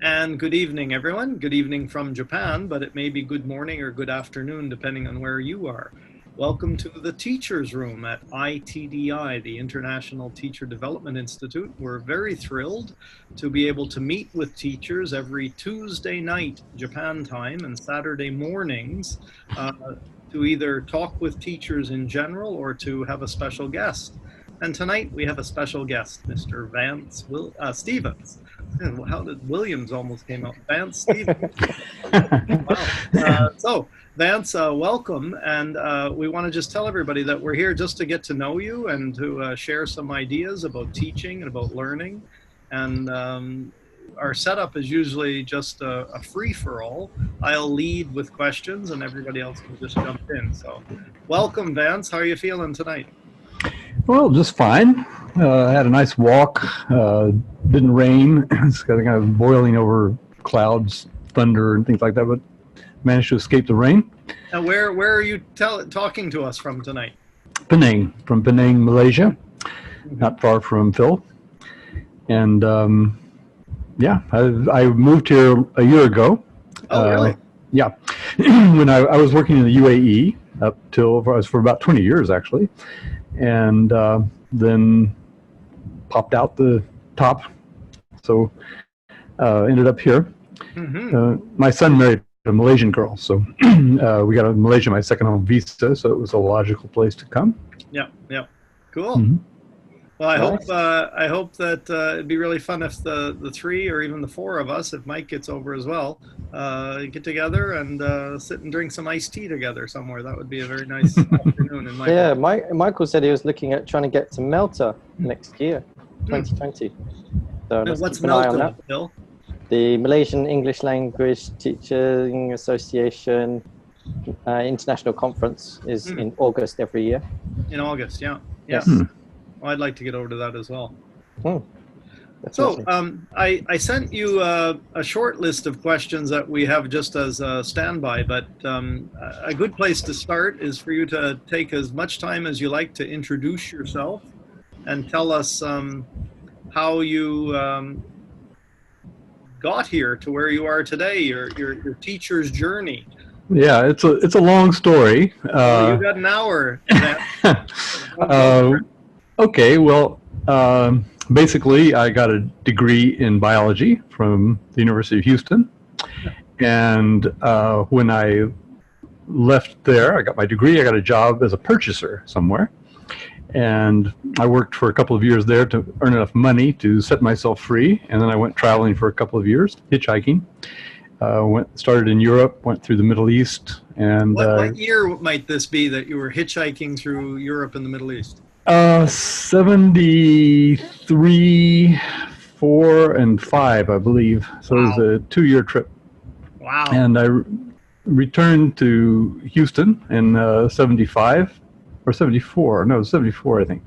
And good evening, everyone. Good evening from Japan, but it may be good morning or good afternoon, depending on where you are. Welcome to the Teachers Room at ITDI, the International Teacher Development Institute. We're very thrilled to be able to meet with teachers every Tuesday night, Japan time, and Saturday mornings to either talk with teachers in general or to have a special guest. And tonight we have a special guest, Mr. Vance Stevens. How did Williams almost came out? Vance Stevens. Wow. So Vance, welcome. And we want to just tell everybody that we're here just to get to know you and to share some ideas about teaching and about learning. And our setup is usually just a free-for-all. I'll lead with questions and everybody else can just jump in. So welcome, Vance. How are you feeling tonight? Well, just fine. I had a nice walk. Didn't rain. It's kind of boiling over clouds, thunder, and things like that, but managed to escape the rain. Now, where are you talking to us from tonight? Penang, from Penang, Malaysia, not far from Phil. And yeah, I moved here a year ago. Oh, really? Yeah. When I was working in the UAE up till for about 20 years, actually. And then popped out the top, so ended up here. My son married a Malaysian girl, so we got a Malaysia, my second home visa, so it was a logical place to come. Yeah, cool. Well, I hope that it'd be really fun if the three or even the four of us, if Mike gets over as well, get together and sit and drink some iced tea together somewhere. That would be a very nice afternoon. In my yeah, Michael said he was looking at trying to get to Malta next year, 2020. So now, what's Malta, Bill? The Malaysian English Language Teaching Association International Conference is in August every year. In August, yeah. Yes. Well, I'd like to get over to that as well. So I sent you a short list of questions that we have just as a standby, but a good place to start is for you to take as much time as you like to introduce yourself and tell us how you got here to where you are today, your teacher's journey. Yeah, it's a long story. Well, you got an hour. Okay, well, basically, I got a degree in biology from the University of Houston, and when I left there, I got my degree, I got a job as a purchaser somewhere, and I worked for a couple of years there to earn enough money to set myself free, and then I went traveling for a couple of years, hitchhiking. Started in Europe, went through the Middle East, and... What year might this be that you were hitchhiking through Europe and the Middle East? 73, 4, and 5, I believe. So It was a 2-year trip. Wow. And I returned to Houston in 75 or 74. No, 74, I think.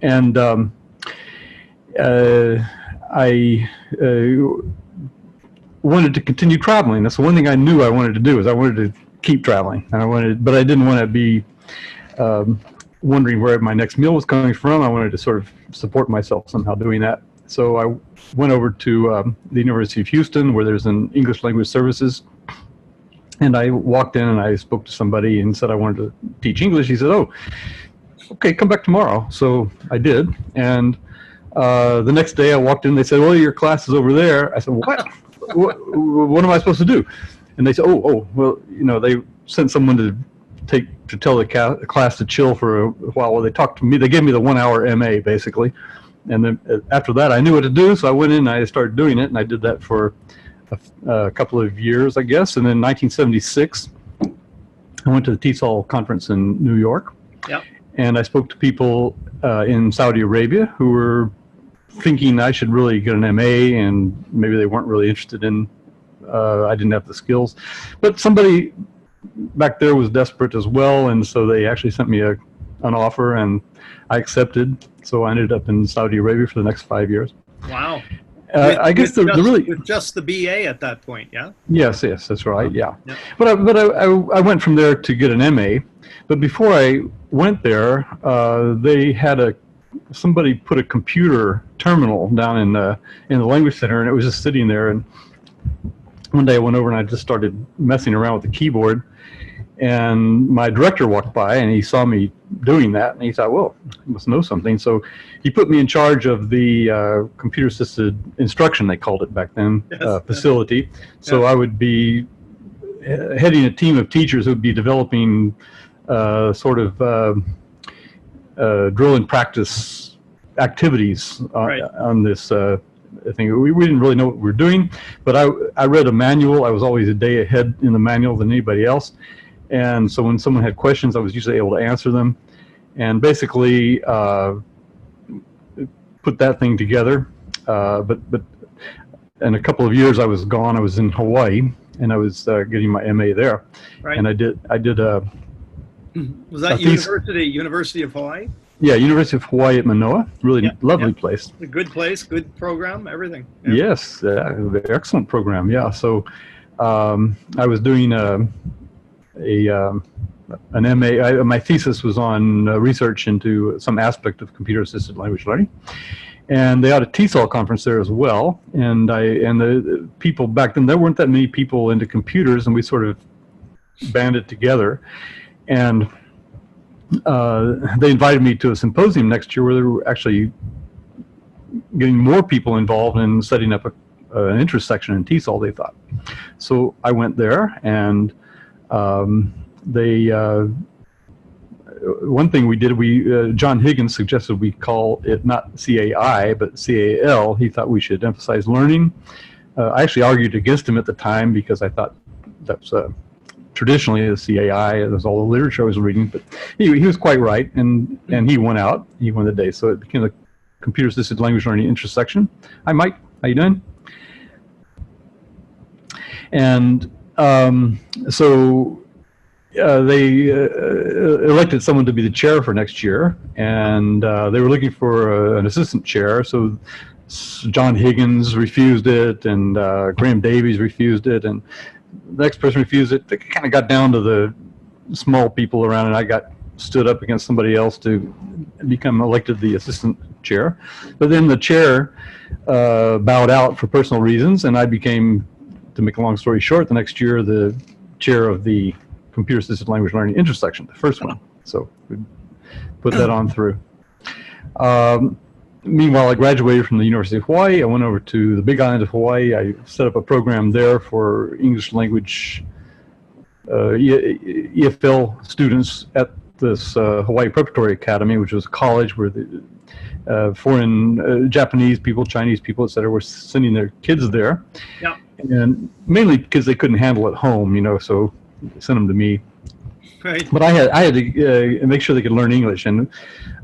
And I wanted to continue traveling. That's the one thing I knew I wanted to do, is I wanted to keep traveling. And but I didn't want to be wondering where my next meal was coming from. I wanted to sort of support myself somehow doing that. So I went over to the University of Houston, where there's an English language services. And I walked in and I spoke to somebody and said I wanted to teach English. He said, "Oh, okay, come back tomorrow." So I did. And the next day I walked in, they said, "Well, your class is over there." I said, "What? What am I supposed to do?" And they said, oh, well, you know, they sent someone to tell the class to chill for a while. Well, they talked to me. They gave me the 1-hour MA, basically. And then after that, I knew what to do. So I went in and I started doing it. And I did that for a couple of years, I guess. And then in 1976, I went to the TESOL conference in New York. Yep. And I spoke to people in Saudi Arabia who were thinking I should really get an MA, and maybe they weren't really interested in, I didn't have the skills. But somebody back there was desperate as well, and so they actually sent me an offer, and I accepted. So I ended up in Saudi Arabia for the next 5 years. Wow. I guess with just the BA at that point, yeah? Yes, that's right, yeah. But I went from there to get an MA. But before I went there, they had somebody put a computer terminal down in the language center, and it was just sitting there. And one day I went over and I just started messing around with the keyboard, and my director walked by and he saw me doing that, and he thought, well, he must know something. So he put me in charge of the computer-assisted instruction, they called it back then, Yes. facility. So I would be heading a team of teachers who would be developing sort of drill and practice activities on this thing. We didn't really know what we were doing, but I read a manual. I was always a day ahead in the manual than anybody else. And so when someone had questions, I was usually able to answer them. And basically put that thing together. But in a couple of years I was gone. I was in Hawaii, and I was getting my MA there. Right. And I did was that University of Hawaii? Yeah, University of Hawaii at Manoa. Really lovely place. A good place, good program, everything. Yeah. Yes, excellent program. Yeah, so I was doing an MA. My thesis was on research into some aspect of computer-assisted language learning, and they had a TESOL conference there as well. And the people back then, there weren't that many people into computers, and we sort of banded together. And they invited me to a symposium next year where they were actually getting more people involved in setting up an interest section in TESOL, they thought. So I went there, and one thing we did, John Higgins suggested we call it not CAI, but CAL. He thought we should emphasize learning. I actually argued against him at the time because I thought that's traditionally the CAI, that's all the literature I was reading, but he was quite right, and he won out. He won the day, so it became a computer-assisted language learning intersection. Hi, Mike. How you doing? And so they elected someone to be the chair for next year, and they were looking for an assistant chair. So John Higgins refused it, and Graham Davies refused it, and the next person refused it. They kind of got down to the small people around, and I got stood up against somebody else to become elected the assistant chair. But then the chair bowed out for personal reasons, and I became, to make a long story short, the next year the chair of the computer-assisted language learning intersection, the first one. So we put that on through. Meanwhile, I graduated from the University of Hawaii. I went over to the Big Island of Hawaii. I set up a program there for English language EFL students at this Hawaii Preparatory Academy, which was a college where the foreign Japanese people, Chinese people, etc., were sending their kids there. Yeah. And mainly because they couldn't handle it home, you know, so they sent them to me. Right. But I had to make sure they could learn English, and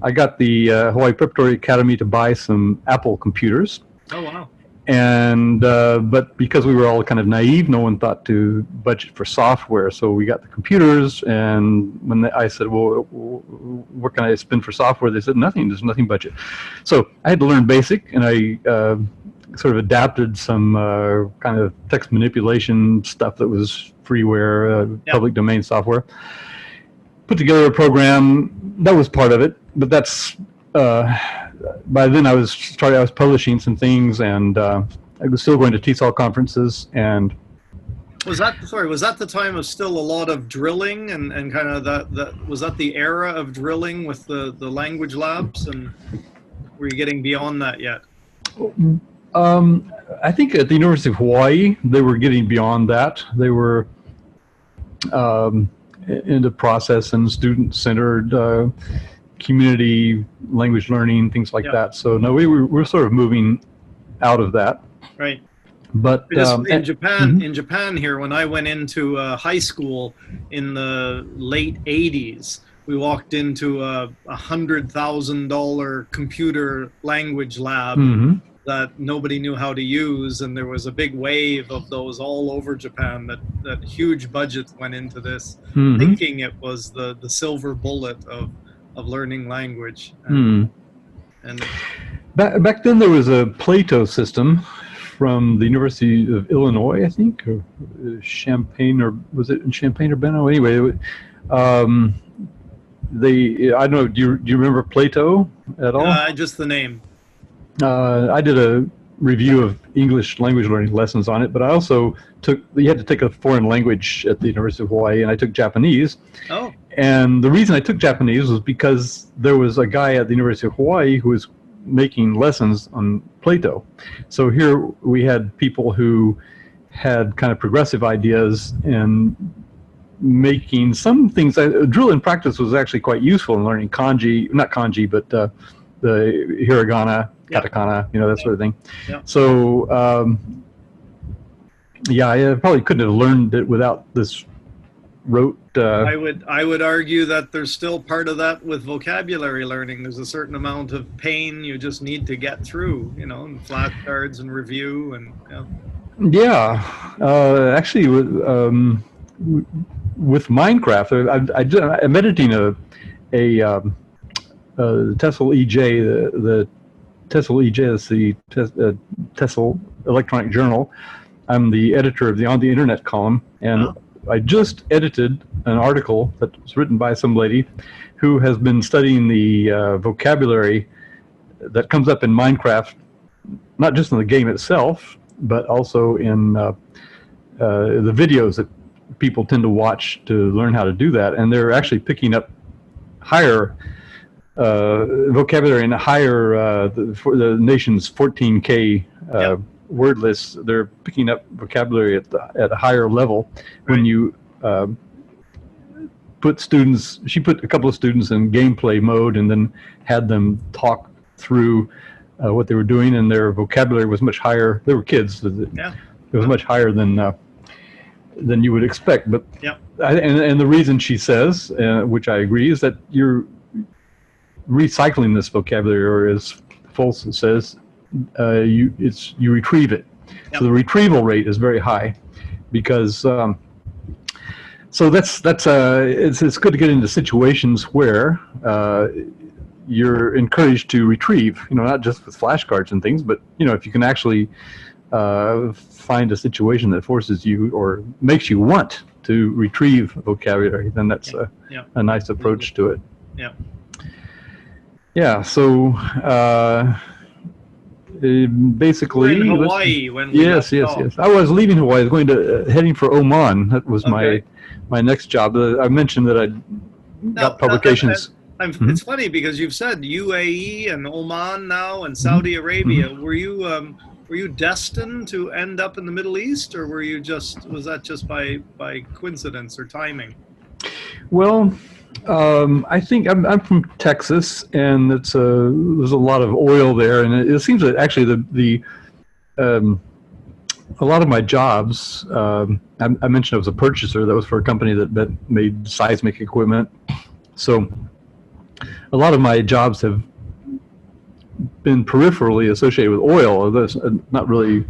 I got the Hawaii Preparatory Academy to buy some Apple computers. Oh, wow. And but because we were all kind of naive, no one thought to budget for software. So we got the computers, and when I said, well, what can I spend for software? They said, nothing, there's nothing budget. So I had to learn BASIC, and I sort of adapted some kind of text manipulation stuff that was freeware, public domain software. Put together a program that was part of it, but that's by then I was publishing some things, and I was still going to TESOL conferences. And was that the time of still a lot of drilling and kind of was that the era of drilling with the language labs, and were you getting beyond that yet? I think at the University of Hawaii they were getting beyond that. They were into process and student-centered community language learning, things like that. So no, we were sort of moving out of that. Right. But in Japan here, when I went into high school in the late 80s, we walked into a $100,000 computer language lab that nobody knew how to use, and there was a big wave of those all over Japan. That huge budget went into this, thinking it was the silver bullet of learning language. And back then there was a Plato system from the University of Illinois, I think, or Champaign, or was it in Champaign-Urbana? Anyway, I don't know. Do you remember Plato at all? Just the name. I did review of English language learning lessons on it, but I also you had to take a foreign language at the University of Hawaii, and I took Japanese. Oh. And the reason I took Japanese was because there was a guy at the University of Hawaii who was making lessons on Plato. So here we had people who had kind of progressive ideas and making some things. Drill in practice was actually quite useful in learning kanji, not kanji, but the hiragana, katakana, that sort of thing. Yeah. So, I probably couldn't have learned it without this rote. I would argue that there's still part of that with vocabulary learning. There's a certain amount of pain you just need to get through, and flashcards and review and. Actually, with Minecraft, I'm editing a Tesla EJ, the Tesla EJ is the Tesla Electronic Journal. I'm the editor of the On the Internet column, and I just edited an article that was written by some lady who has been studying the vocabulary that comes up in Minecraft, not just in the game itself, but also in the videos that people tend to watch to learn how to do that. And they're actually picking up higher vocabulary and higher, for the nation's 14K word lists. They're picking up vocabulary at a higher level. When you she put a couple of students in gameplay mode and then had them talk through what they were doing, and their vocabulary was much higher. They were kids. It was much higher than you would expect. But and the reason she says, which I agree, is that you're recycling this vocabulary, or as Folsom says, you retrieve it. So the retrieval rate is very high, because so it's good to get into situations where you're encouraged to retrieve, not just with flashcards and things, but if you can actually find a situation that forces you or makes you want to retrieve vocabulary, then that's a nice approach to it. So basically, in Hawaii when we yes. I was leaving Hawaii. I was going to heading for Oman. That was my next job. I mentioned that I got publications. It's funny because you've said UAE and Oman now and Saudi Arabia. Were you destined to end up in the Middle East, or was that just by coincidence or timing? Well, I think I'm from Texas, and there's a lot of oil there, and it seems that actually a lot of my jobs. I mentioned I was a purchaser. That was for a company that made seismic equipment. So a lot of my jobs have been peripherally associated with oil. That's not really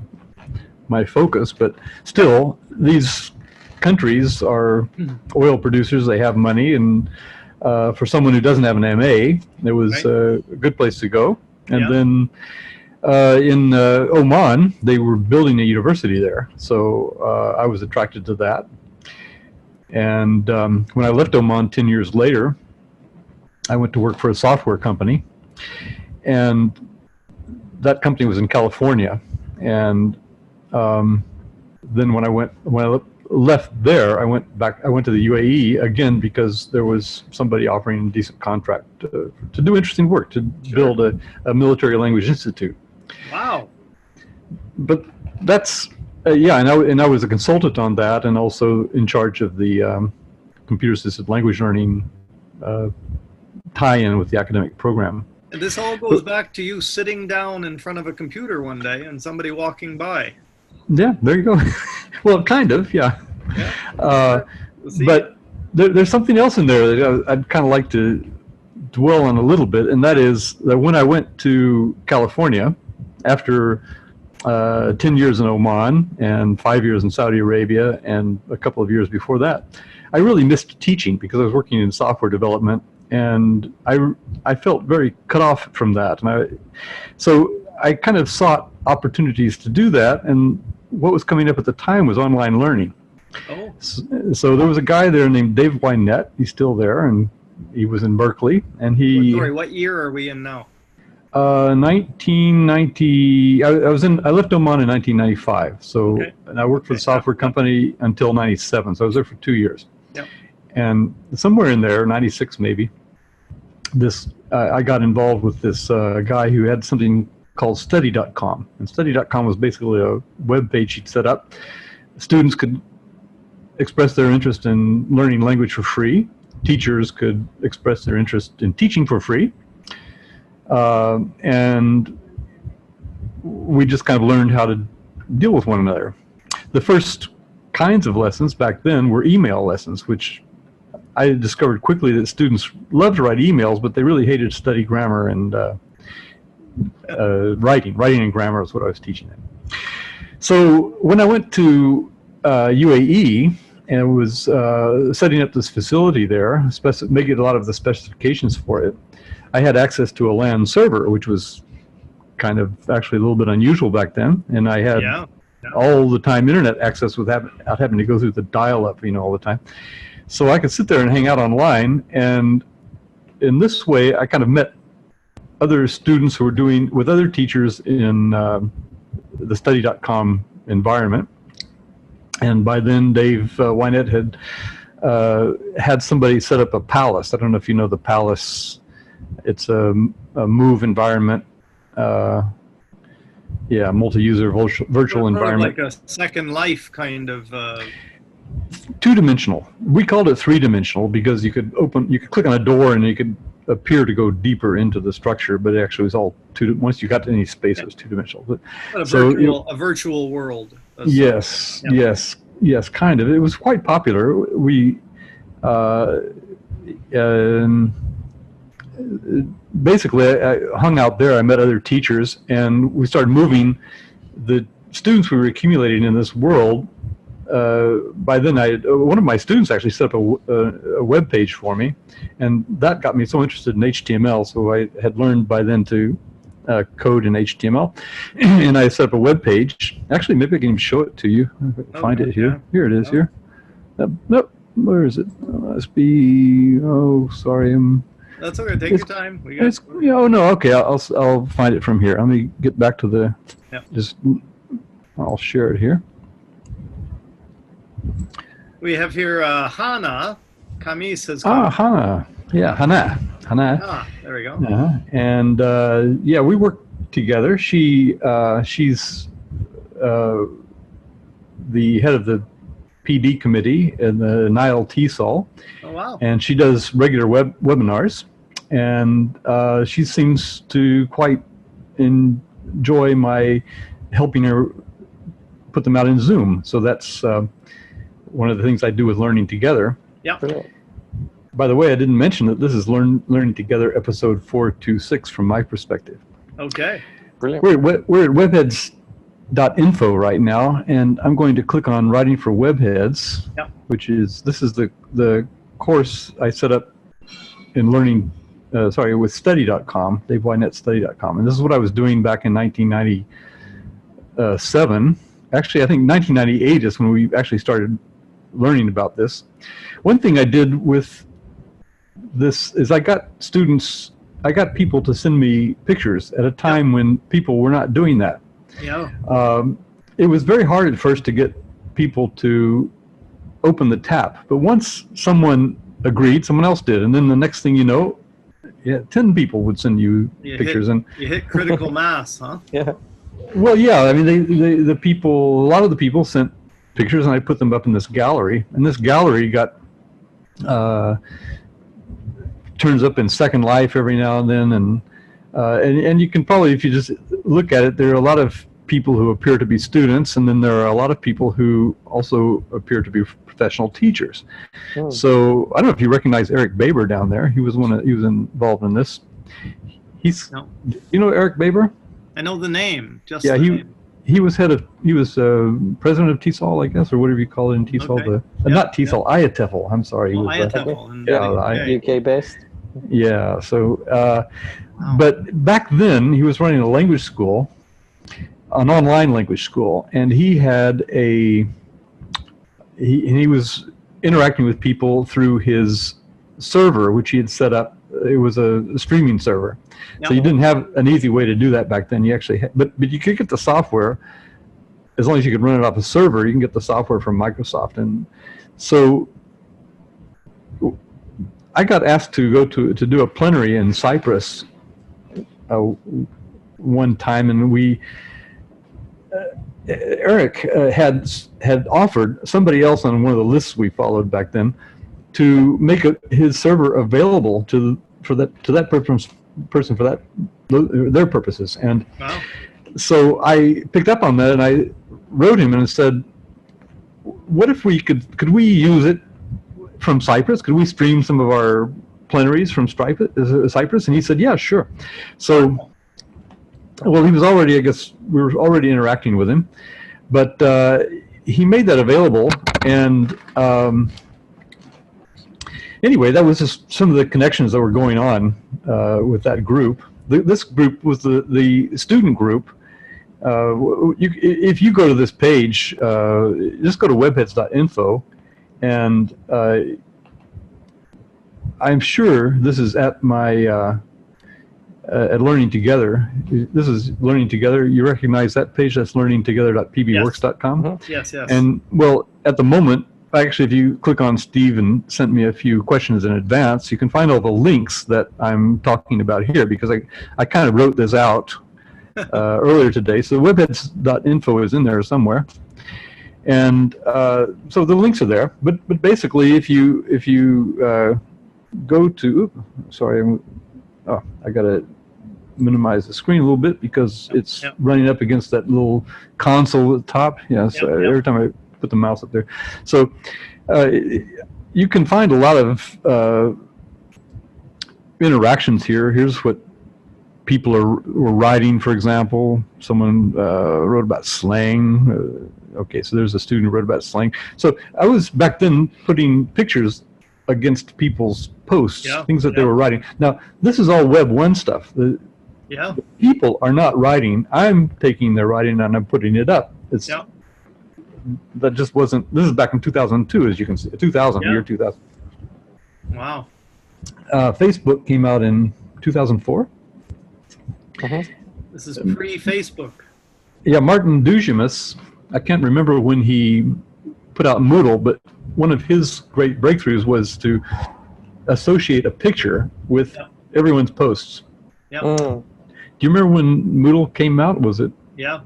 my focus, but still, these countries are oil producers. They have money, and for someone who doesn't have an MA, it was a good place to go. And then in Oman, they were building a university there, so I was attracted to that. And when I left Oman 10 years later, I went to work for a software company, and that company was in California. And then when I left there, I went to the UAE again, because there was somebody offering a decent contract to do interesting work, to build a military language institute. Wow. But that's and I was a consultant on that, and also in charge of the computer assisted language learning tie-in with the academic program. And this all goes back to you sitting down in front of a computer one day and somebody walking by. Yeah, there you go. Well, kind of, yeah. But there's something else in there that I'd kind of like to dwell on a little bit, and that is that when I went to California after 10 years in Oman and 5 years in Saudi Arabia and a couple of years before that, I really missed teaching because I was working in software development, and I felt very cut off from that. And so I kind of sought opportunities to do that, and what was coming up at the time was online learning. Oh. So there was a guy there named Dave Wynette. He's still there, and he was in Berkeley. And Sorry, what year are we in now? 1990. I left Oman in 1995. So, Okay. and I worked for the software company until 97. So I was there for 2 years. Yep. And somewhere in there, 96 maybe, I got involved with this guy who had something called study.com. And study.com was basically a web page he'd set up. Students could express their interest in learning language for free. Teachers could express their interest in teaching for free. And we just kind of learned how to deal with one another. The first kinds of lessons back then were email lessons, which I discovered quickly that students loved to write emails, but they really hated to study grammar and writing. Writing and grammar is what I was teaching them. So when I went to UAE and was setting up this facility there, making a lot of the specifications for it, I had access to a LAN server, which was kind of actually a little bit unusual back then, and I had all the time internet access without having to go through the dial-up, all the time. So I could sit there and hang out online, and in this way, I kind of met other students who were doing with other teachers in the study.com environment. And by then, Dave Wynette had somebody set up a Palace. I don't know if you know the Palace. It's a Move environment. Multi-user virtual environment. Like a Second Life kind of. Two-dimensional. We called it three-dimensional because you could click on a door and you could appear to go deeper into the structure, but it actually was all once you got to any space, it was two-dimensional. But a virtual world. Yes, kind of. It was quite popular. We basically I hung out there. I met other teachers, and we started moving the students we were accumulating in this world. By then, one of my students actually set up a web page for me, and that got me so interested in HTML. So I had learned by then to code in HTML, and I set up a web page. Actually, maybe I can even show it to you. Find it here. Here it is. Here. Nope. Where is it? Must be. Oh, sorry. That's okay. Take your time. Okay. I'll find it from here. Let me get back to the. I'll share it here. We have here Hannah. Camille says. Hannah. Yeah, Hannah. Ah, there we go. And we work together. She's the head of the PD committee in the Nile TESOL. Oh, wow. And she does regular webinars. And she seems to quite enjoy my helping her put them out in Zoom. So that's one of the things I do with Learning Together. Yeah. By the way, I didn't mention that this is Learning Together episode 426 from my perspective. Okay. Brilliant. We're at webheads.info right now, and I'm going to click on Writing for Webheads, which is the course I set up in with study.com, Dave Wynette study.com. And this is what I was doing back in 1997. Actually, I think 1998 is when we actually started learning about this. One thing I did with this is I got people to send me pictures at a time when people were not doing that. Yeah. It was very hard at first to get people to open the tap, but once someone agreed, someone else did, and then the next thing you know, 10 people would send you pictures. You hit critical mass, huh? Yeah. Well, yeah. I mean, a lot of the people sent pictures, and I put them up in this gallery, and this gallery got turns up in Second Life every now and then, and you can probably, if you just look at it, there are a lot of people who appear to be students, and then there are a lot of people who also appear to be professional teachers. Oh. So I don't know if you recognize Eric Baber down there. He was involved in this. You know Eric Baber? I know the name. He was president of TESOL, I guess, or whatever you call it in TESOL. Okay. Not TESOL, IATEFL. I'm sorry. UK based. Yeah. So, but back then he was running a language school, an online language school, and he had he was interacting with people through his server, which he had set up a streaming server. Yeah. So you didn't have an easy way to do that back then. You actually but you could get the software as long as you could run it off a server. You can get the software from Microsoft. And so I got asked to go to do a plenary in Cyprus one time, and Eric had offered somebody else on one of the lists we followed back then to make his server available to that person for their purposes. And Wow. so I picked up on that, and I wrote him and said, what if we could we use it from Cyprus? Could we stream some of our plenaries from Cyprus? And he said, yeah, sure. So, well, he was already, I guess, we were already interacting with him, but he made that available. And anyway, that was just some of the connections that were going on with that group. This group was the student group. If you go to this page, just go to webheads.info, and I'm sure this is at my at Learning Together. This is Learning Together. You recognize that page? That's learningtogether.pbworks.com. Yes. Yes, yes. And well, at the moment, actually, if you click on Steve and sent me a few questions in advance, you can find all the links that I'm talking about here, because I kind of wrote this out earlier today. So webheads.info is in there somewhere. And so the links are there. But basically, if you go to, sorry, I got to minimize the screen a little bit because it's running up against that little console at the top. Yeah, so every time I put the mouse up there. So you can find a lot of interactions here. Here's what people were writing, for example. Someone wrote about slang. Okay, so there's a student who wrote about slang. So I was back then putting pictures against people's posts, things that they were writing. Now, this is all Web 1 stuff. The people are not writing. I'm taking their writing and I'm putting it up. It's that just wasn't. This is back in 2002, as you can see. 2000, year 2000. Wow. Facebook came out in 2004. This is pre-Facebook. Yeah, Martin Dujimus. I can't remember when he put out Moodle, but one of his great breakthroughs was to associate a picture with everyone's posts. Do you remember when Moodle came out? Was it? Yeah.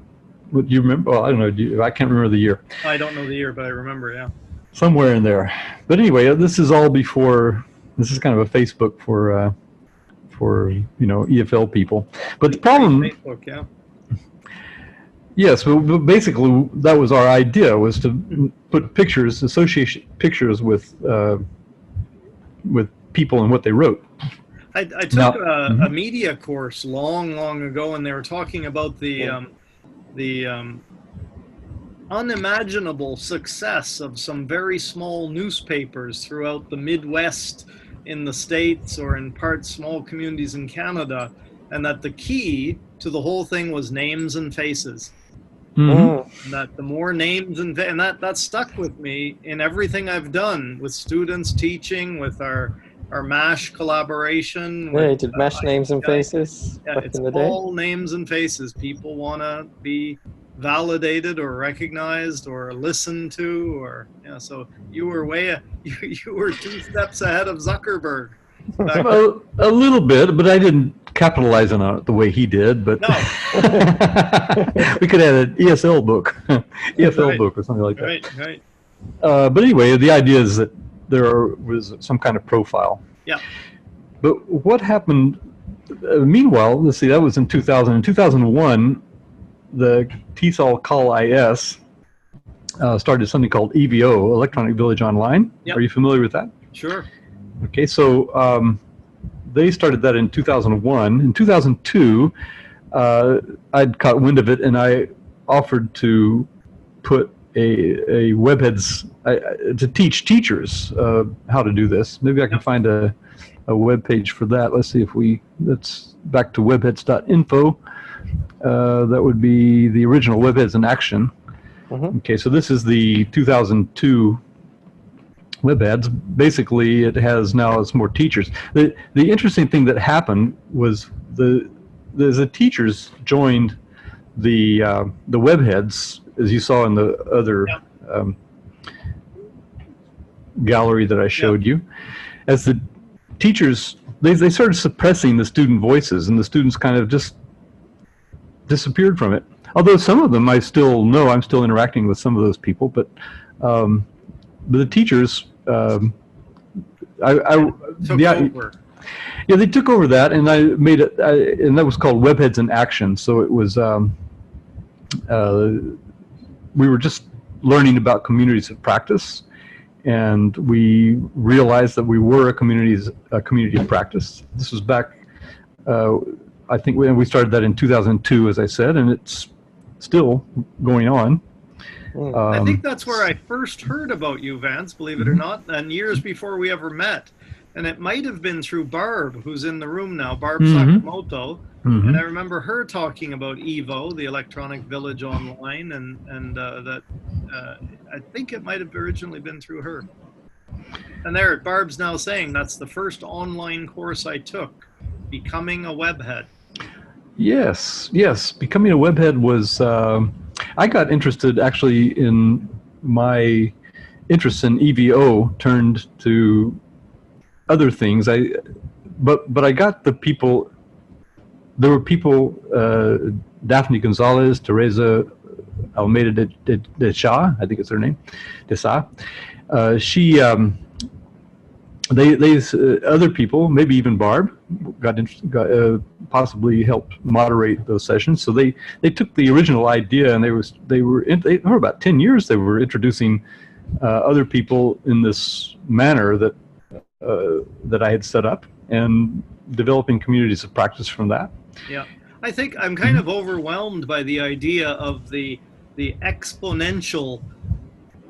Do you remember? Well, I don't know. I can't remember the year. I don't know the year, but I remember, somewhere in there. But anyway, this is all before. This is kind of a Facebook for EFL people. But the problem. Facebook, Yes, but basically that was our idea, was to put pictures, associate pictures with people and what they wrote. I took a media course long ago, and they were talking about the unimaginable success of some very small newspapers throughout the Midwest in the States, or in small communities in Canada, and that the key to the whole thing was names and faces. And that the more names and that stuck with me in everything I've done with students, teaching, with our MASH collaboration. Yeah, you did MASH names and faces back in the day. It's all names and faces. People want to be validated or recognized or listened to, or so you were you were 2 steps ahead of Zuckerberg. A little bit, but I didn't capitalize on it the way he did. But no. We could add an ESL book, EFL book, or something like that. Right. But anyway, the idea is that there was some kind of profile. Yeah. But what happened? Meanwhile, let's see. That was in 2000. In 2001, the TESOL Call IS started something called EVO, Electronic Village Online. Yep. Are you familiar with that? Sure. Okay, so they started that in 2001. In 2002, I'd caught wind of it, and I offered to put a webheads to teach teachers how to do this. Maybe I can find a web page for that. Let's see if that's back to webheads.info. That would be the original Webheads in Action. Okay, so this is the 2002 WebEds. Basically, it has now it's more teachers. The interesting thing that happened was the teachers joined the webheads, as you saw in the other gallery that I showed you. As the teachers, they started suppressing the student voices, and the students kind of just disappeared from it. Although some of them I still know, I'm still interacting with some of those people, but the teachers, Took over. Yeah, they took over that, and I made it, and that was called Webheads in Action. So it was, we were just learning about communities of practice, and we realized that we were a community of practice. This was back, I think we started that in 2002, as I said, and it's still going on. I think that's where I first heard about you, Vance, believe it or not, and years before we ever met. And it might have been through Barb, who's in the room now, Barb Sakamoto. And I remember her talking about EVO, the Electronic Village Online, and that I think it might have originally been through her. And there, Barb's now saying that's the first online course I took, Becoming a Webhead. Yes, yes. Becoming a Webhead was, I got interested actually in my interest in EVO turned to other things. But I got the people, there were people, Daphne Gonzalez, Teresa Almeida de Cha, I think it's her name, de Sa. She, other people, maybe even Barb, possibly helped moderate those sessions. So they took the original idea, and they were for about 10 years they were introducing other people in this manner that I had set up, and developing communities of practice from that. Yeah, I think I'm kind of overwhelmed by the idea of the exponential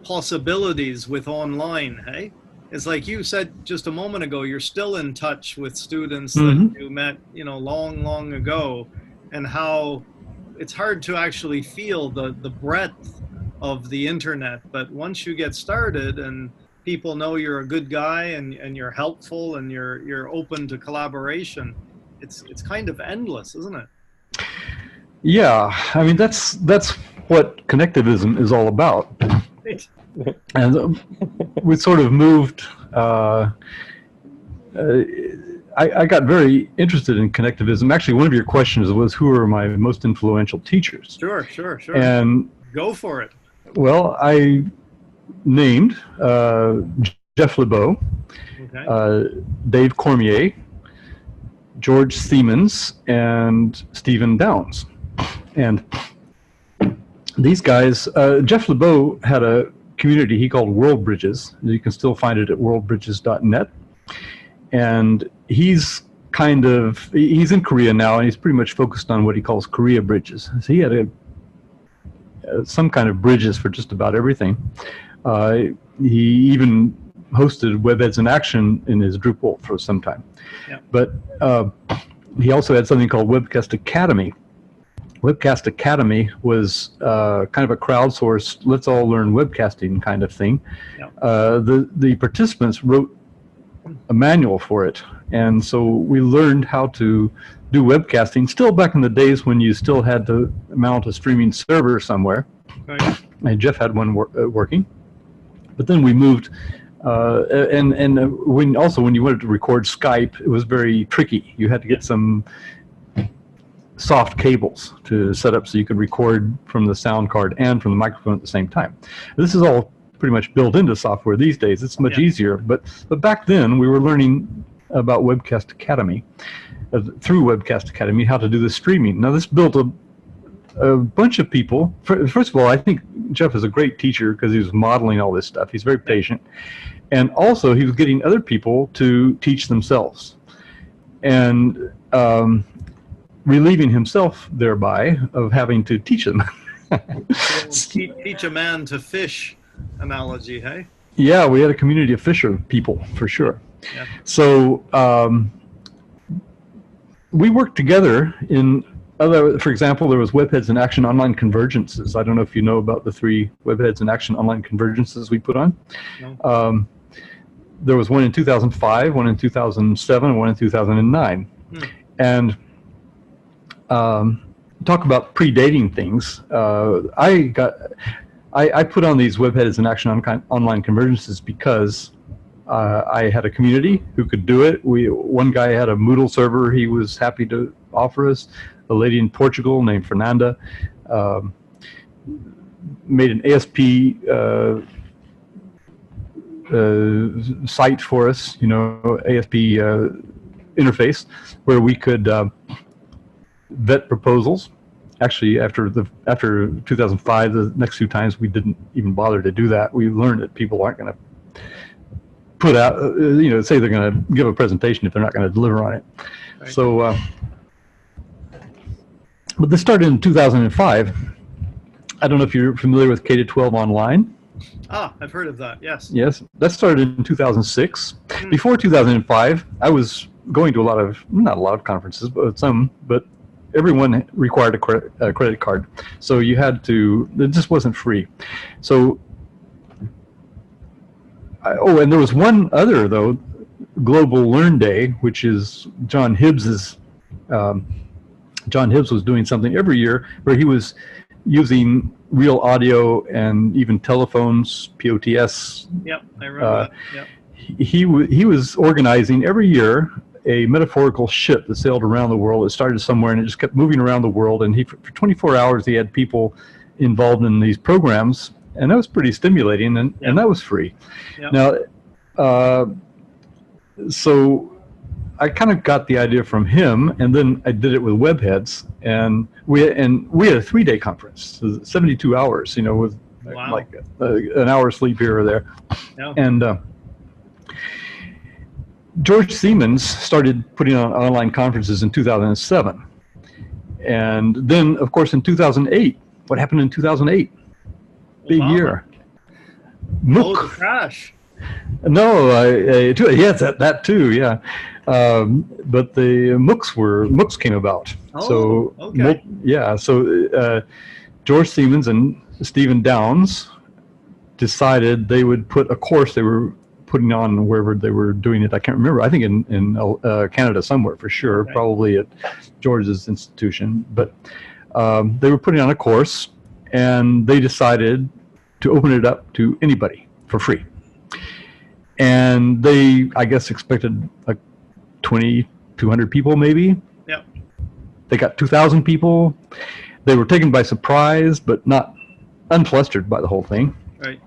possibilities with online. Hey, it's like you said just a moment ago, you're still in touch with students that you met, long ago, and how it's hard to actually feel the breadth of the internet. But once you get started and people know you're a good guy and you're helpful and you're open to collaboration, it's kind of endless, isn't it? Yeah, I mean that's what connectivism is all about. And we sort of moved. I got very interested in connectivism. Actually, one of your questions was, who are my most influential teachers? Sure. And go for it. Well, I named Jeff LeBeau, Dave Cormier, George Siemens, and Stephen Downs. And these guys, Jeff LeBeau had a community he called World Bridges. You can still find it at worldbridges.net. And he's in Korea now, and he's pretty much focused on what he calls Korea bridges. So he had some kind of bridges for just about everything. He even hosted WebEds in Action in his Drupal for some time. Yeah. But he also had something called Webcast Academy. Webcast Academy was kind of a crowdsourced, let's all learn webcasting kind of thing. Yeah. The participants wrote a manual for it, and so we learned how to do webcasting, still back in the days when you still had to mount a streaming server somewhere. Right. And Jeff had one working. But then we moved, when you wanted to record Skype, it was very tricky. You had to get some soft cables to set up so you could record from the sound card and from the microphone at the same time. This is all pretty much built into software these days. It's much easier. But back then we were learning about Webcast Academy, through Webcast Academy, how to do the streaming. Now this built a bunch of people. First of all, I think Jeff is a great teacher because he was modeling all this stuff. He's very patient. And also he was getting other people to teach themselves. And relieving himself thereby of having to teach them. Teach a man to fish analogy, hey? Yeah, we had a community of fisher people, for sure. Yeah. So we worked together in other, for example, there was Webheads in Action Online Convergences. I don't know if you know about the 3 Webheads in Action Online Convergences we put on. No. there was one in 2005, one in 2007, and one in 2009. And talk about predating things. I put on these webheads and action online convergences because I had a community who could do it. One guy had a Moodle server he was happy to offer us. A lady in Portugal named Fernanda made an ASP site for us, ASP interface where we could vet proposals. Actually, after 2005, the next few times we didn't even bother to do that. We learned that people aren't going to put out, say they're going to give a presentation if they're not going to deliver on it. Right. So, but this started in 2005. I don't know if you're familiar with K12 Online. Ah, I've heard of that, yes. Yes, that started in 2006. Before 2005, I was going to not a lot of conferences, but some, but everyone required a credit card. So you had to, it just wasn't free. So, and there was one other, though, Global Learn Day, which is John Hibbs's, John Hibbs was doing something every year where he was using real audio and even telephones, POTS. Yep, I remember that. Yep. He was organizing every year a metaphorical ship that sailed around the world. It started somewhere and it just kept moving around the world. And for 24 hours, he had people involved in these programs. And that was pretty stimulating, and that was free. Yep. Now, so I kind of got the idea from him, and then I did it with Webheads. And we had a 3-day conference, 72 hours, with wow. like an hour sleep here or there. Yep. And George Siemens started putting on online conferences in 2007. And then, of course, in 2008, what happened in 2008? Big year. MOOC. Oh, the crash. No, yes, that too, yeah. But the MOOCs came about. Oh, so, okay. So George Siemens and Stephen Downes decided they would put a course they were putting on wherever they were doing it. I can't remember. I think in Canada somewhere for sure, okay. Probably at George's institution. But they were putting on a course, and they decided to open it up to anybody for free. And they, I guess, expected like 200 people maybe. Yep. They got 2,000 people. They were taken by surprise, but not unflustered by the whole thing. Right.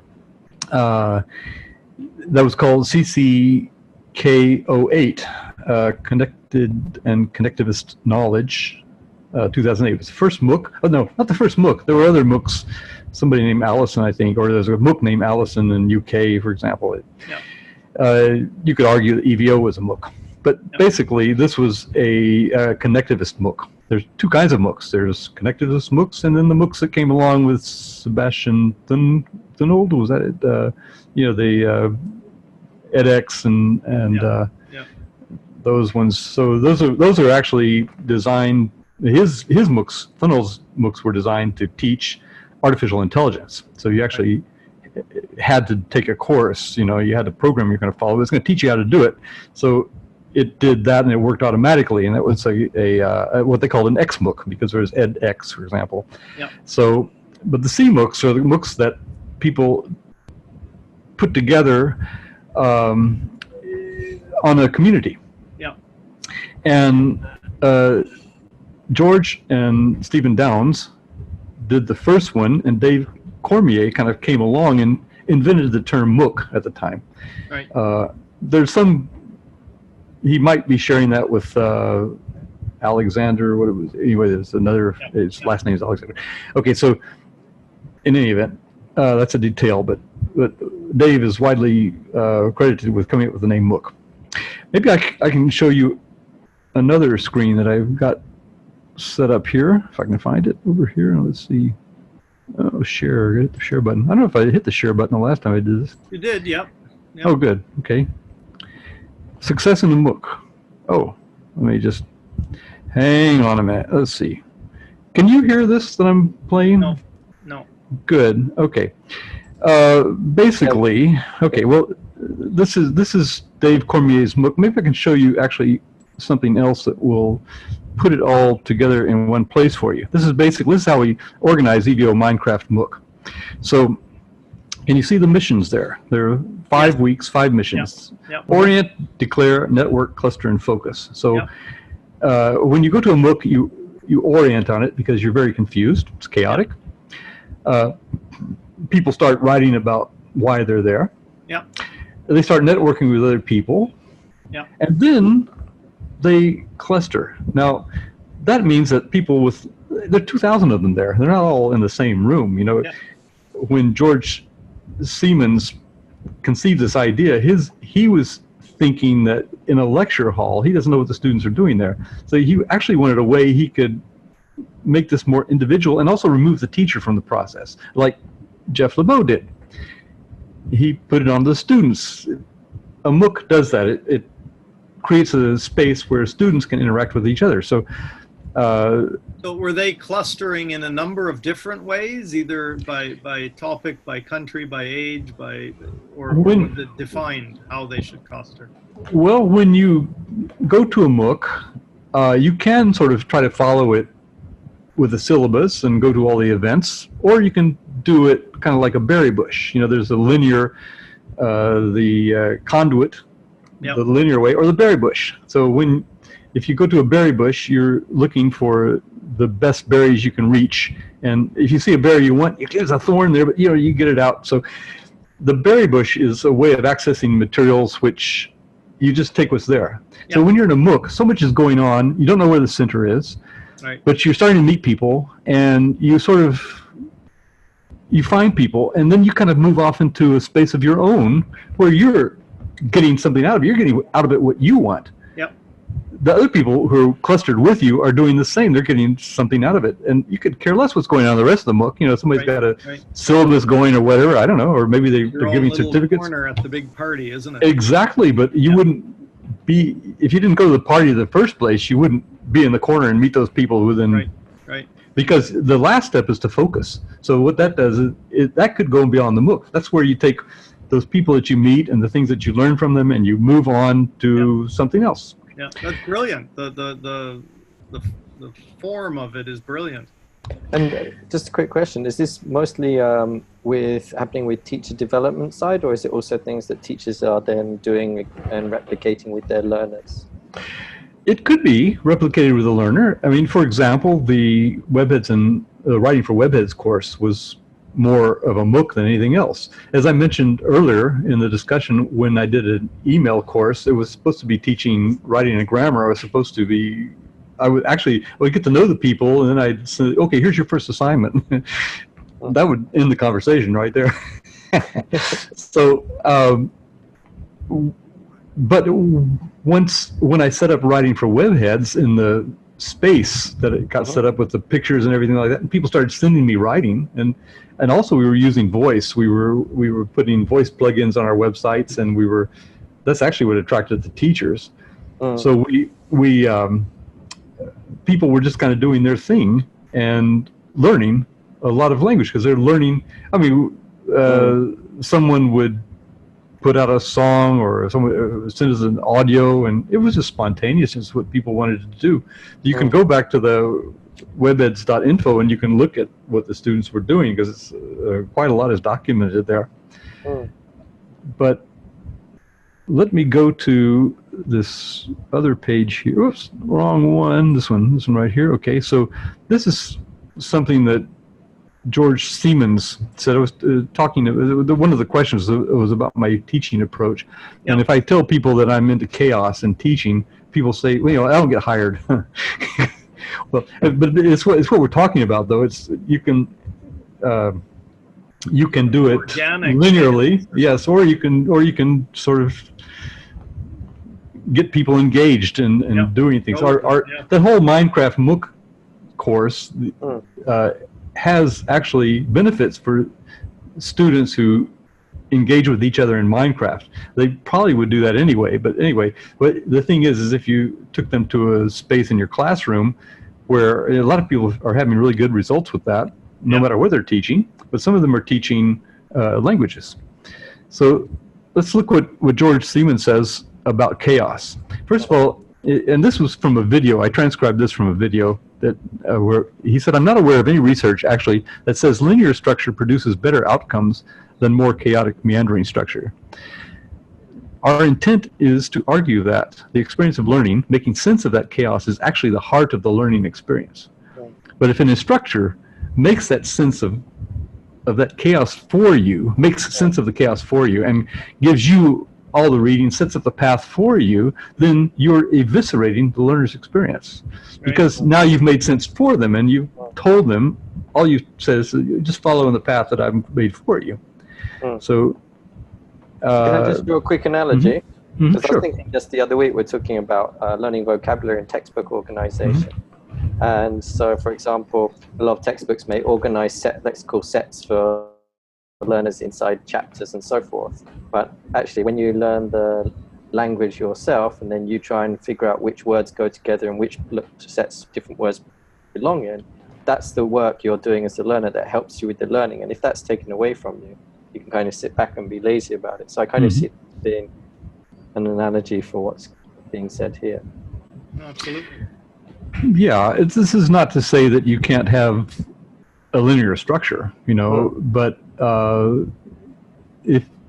That was called CCK08, Connected and Connectivist Knowledge, 2008. It was the first MOOC. Oh, no, not the first MOOC. There were other MOOCs. Somebody named Allison, I think, or there's a MOOC named Allison in UK, for example. Yeah. You could argue that EVO was a MOOC. But basically, this was a connectivist MOOC. There's two kinds of MOOCs. There's connectivist MOOCs, and then the MOOCs that came along with Sebastian Thunold, was that it? The Edtech and those ones. So those are actually designed. His MOOCs, Thunold's MOOCs, were designed to teach artificial intelligence. So you actually had to take a course. You had a program you're going to follow. It's going to teach you how to do it. So it did that, and it worked automatically. And that was a what they called an XMOOC, because there's Edtech, for example. Yep. So, but the CMOOCs are the MOOCs that people put together on a community. Yeah. And George and Stephen Downes did the first one, and Dave Cormier kind of came along and invented the term MOOC at the time. Right. There's some, he might be sharing that with Alexander, what it was, anyway, there's another, his last name is Alexander. Okay, so in any event, that's a detail, but Dave is widely credited with coming up with the name MOOC. Maybe I can show you another screen that I've got set up here, if I can find it over here. Let's see. Oh, share. Hit the share button. I don't know if I hit the share button the last time I did this. You did, yep. Oh, good. Okay. Success in the MOOC. Oh, let me just hang on a minute. Let's see. Can you hear this that I'm playing? No. Good. Okay. Basically, okay. Well, this is Dave Cormier's MOOC. Maybe I can show you actually something else that will put it all together in one place for you. This is how we organize EVO Minecraft MOOC. So, can you see the missions there? There are 5 weeks, 5 missions. Yep. Orient, declare, network, cluster, and focus. So, when you go to a MOOC, you orient on it because you're very confused. It's chaotic. People start writing about why they're there. Yeah. They start networking with other people. Yeah. And then they cluster. Now, that means that there are 2,000 of them there. They're not all in the same room. You know, when George Siemens conceived this idea, he was thinking that in a lecture hall, he doesn't know what the students are doing there. So he actually wanted a way he could make this more individual and also remove the teacher from the process, like Jeff LeBeau did. He put it on the students. A MOOC does that. It creates a space where students can interact with each other. So were they clustering in a number of different ways, either by topic, by country, by age, or was it defined how they should cluster? Well, when you go to a MOOC, you can sort of try to follow it with a syllabus and go to all the events, or you can do it kind of like a berry bush. You know, there's a linear, the conduit, the linear way, or the berry bush. So if you go to a berry bush, you're looking for the best berries you can reach. And if you see a berry you want, there's a thorn there, but you get it out. So the berry bush is a way of accessing materials which you just take what's there. Yep. So when you're in a MOOC, so much is going on, you don't know where the center is, but you're starting to meet people, and you find people, and then you kind of move off into a space of your own where you're getting something out of it. You're getting out of it what you want. Yep. The other people who are clustered with you are doing the same. They're getting something out of it. And you could care less what's going on in the rest of the MOOC. You know, somebody's got a syllabus going or whatever. I don't know. Or maybe they're giving certificates. Corner at the big party, isn't it? Exactly. But you wouldn't be, if you didn't go to the party in the first place, you wouldn't be in the corner and meet those people within. Right. Because the last step is to focus. So what that does is that could go beyond the MOOC. That's where you take those people that you meet and the things that you learn from them, and you move on to something else. Yeah, that's brilliant. The form of it is brilliant. And just a quick question: is this mostly happening with teacher development side, or is it also things that teachers are then doing and replicating with their learners? It could be replicated with a learner. I mean, for example, the Webheads and Writing for Webheads course was more of a MOOC than anything else. As I mentioned earlier in the discussion, when I did an email course, it was supposed to be teaching writing and grammar. I would get to know the people, and then I'd say, okay, here's your first assignment. That would end the conversation right there. So, but when I set up Writing for Webheads in the space that it got set up with the pictures and everything like that, and people started sending me writing, and also we were using voice. We were putting voice plugins on our websites, and that's actually what attracted the teachers. So people were just kind of doing their thing and learning a lot of language because they're learning. I mean, someone would put out a song, or someone send us an audio, and it was just spontaneous. It's what people wanted to do. You can go back to the webeds.info and you can look at what the students were doing, because it's quite a lot is documented there. But let me go to this other page here. Oops, wrong one. This one right here. Okay, so this is something that George Siemens said. I was talking to, one of the questions was about my teaching approach. And if I tell people that I'm into chaos and teaching, people say, well, I don't get hired. Well, but it's what we're talking about, though. It's you can do it organic, linearly, yes, or you can sort of get people engaged in doing things. The whole Minecraft MOOC course has actually benefits for students who engage with each other in Minecraft. They probably would do that anyway, but the thing is if you took them to a space in your classroom where a lot of people are having really good results with that, no matter what they're teaching, but some of them are teaching languages. So let's look what George Siemens says about chaos. First of all, and this was from a video, I transcribed this from a video that where he said, I'm not aware of any research actually that says linear structure produces better outcomes than more chaotic meandering structure. Our intent is to argue that the experience of learning, making sense of that chaos, is actually the heart of the learning experience. But if an instructor makes that sense of that chaos for you, makes sense of the chaos for you, and gives you all the reading, sets up the path for you, then you're eviscerating the learner's experience. Because now you've made sense for them, and you've told them, all you said is just follow in the path that I've made for you. So, can I just do a quick analogy? Because sure. I was thinking just the other week we're talking about learning vocabulary in textbook organization. And so, for example, a lot of textbooks may organize lexical sets for learners inside chapters and so forth. But actually, when you learn the language yourself and then you try and figure out which words go together and which sets different words belong in, that's the work you're doing as a learner that helps you with the learning. And if that's taken away from you, you can kind of sit back and be lazy about it. So I kind of see it being an analogy for what's being said here. Absolutely. Yeah, this is not to say that you can't have a linear structure, you know, but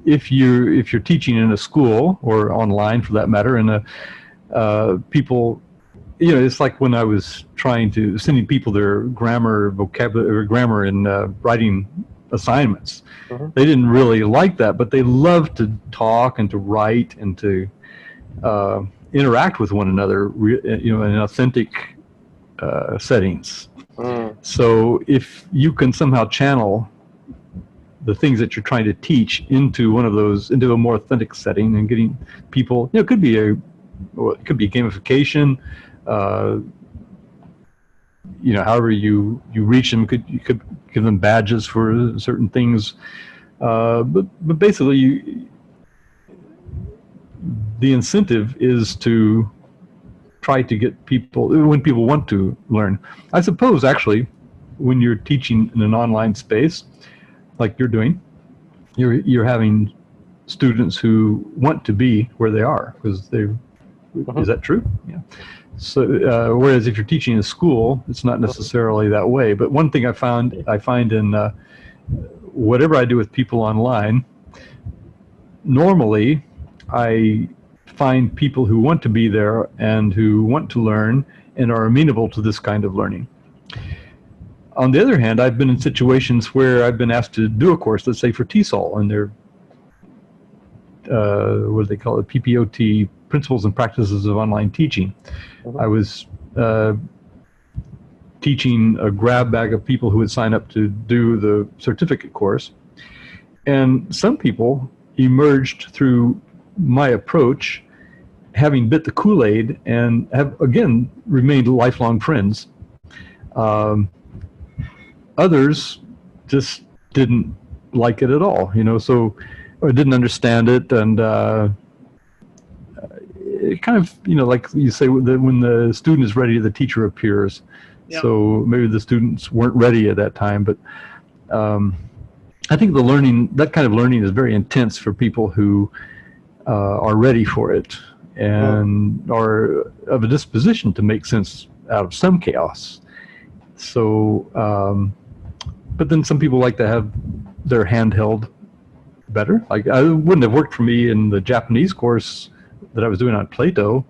if you're teaching in a school or online for that matter, and people, you know, it's like when I was sending people their grammar, vocabulary, or grammar and writing assignments. They didn't really like that, but they loved to talk and to write and to interact with one another, you know, in authentic settings. So if you can somehow channel the things that you're trying to teach into one of those, into a more authentic setting, and getting people, you know, it could be gamification, you know, however you reach them, you could give them badges for certain things, but basically the incentive is to try to get people, when people want to learn. I suppose actually when you're teaching in an online space like you're doing, you're having students who want to be where they are because they is that true? Yeah. So whereas if you're teaching in a school, it's not necessarily that way. But one thing I find in whatever I do with people online, normally I find people who want to be there and who want to learn and are amenable to this kind of learning. On the other hand, I've been in situations where I've been asked to do a course, let's say for TESOL, and they're what do they call it, PPOT, Principles and Practices of Online Teaching. I was teaching a grab bag of people who would sign up to do the certificate course, and some people emerged through my approach having bit the Kool-Aid and have again remained lifelong friends. Others just didn't like it at all, you know, so, or didn't understand it, and it kind of, you know, like you say, when the student is ready, the teacher appears. Yeah. So maybe the students weren't ready at that time, but I think that kind of learning is very intense for people who are ready for it and are of a disposition to make sense out of some chaos. So, but then some people like to have their hand held better. Like, it wouldn't have worked for me in the Japanese course that I was doing on Plato.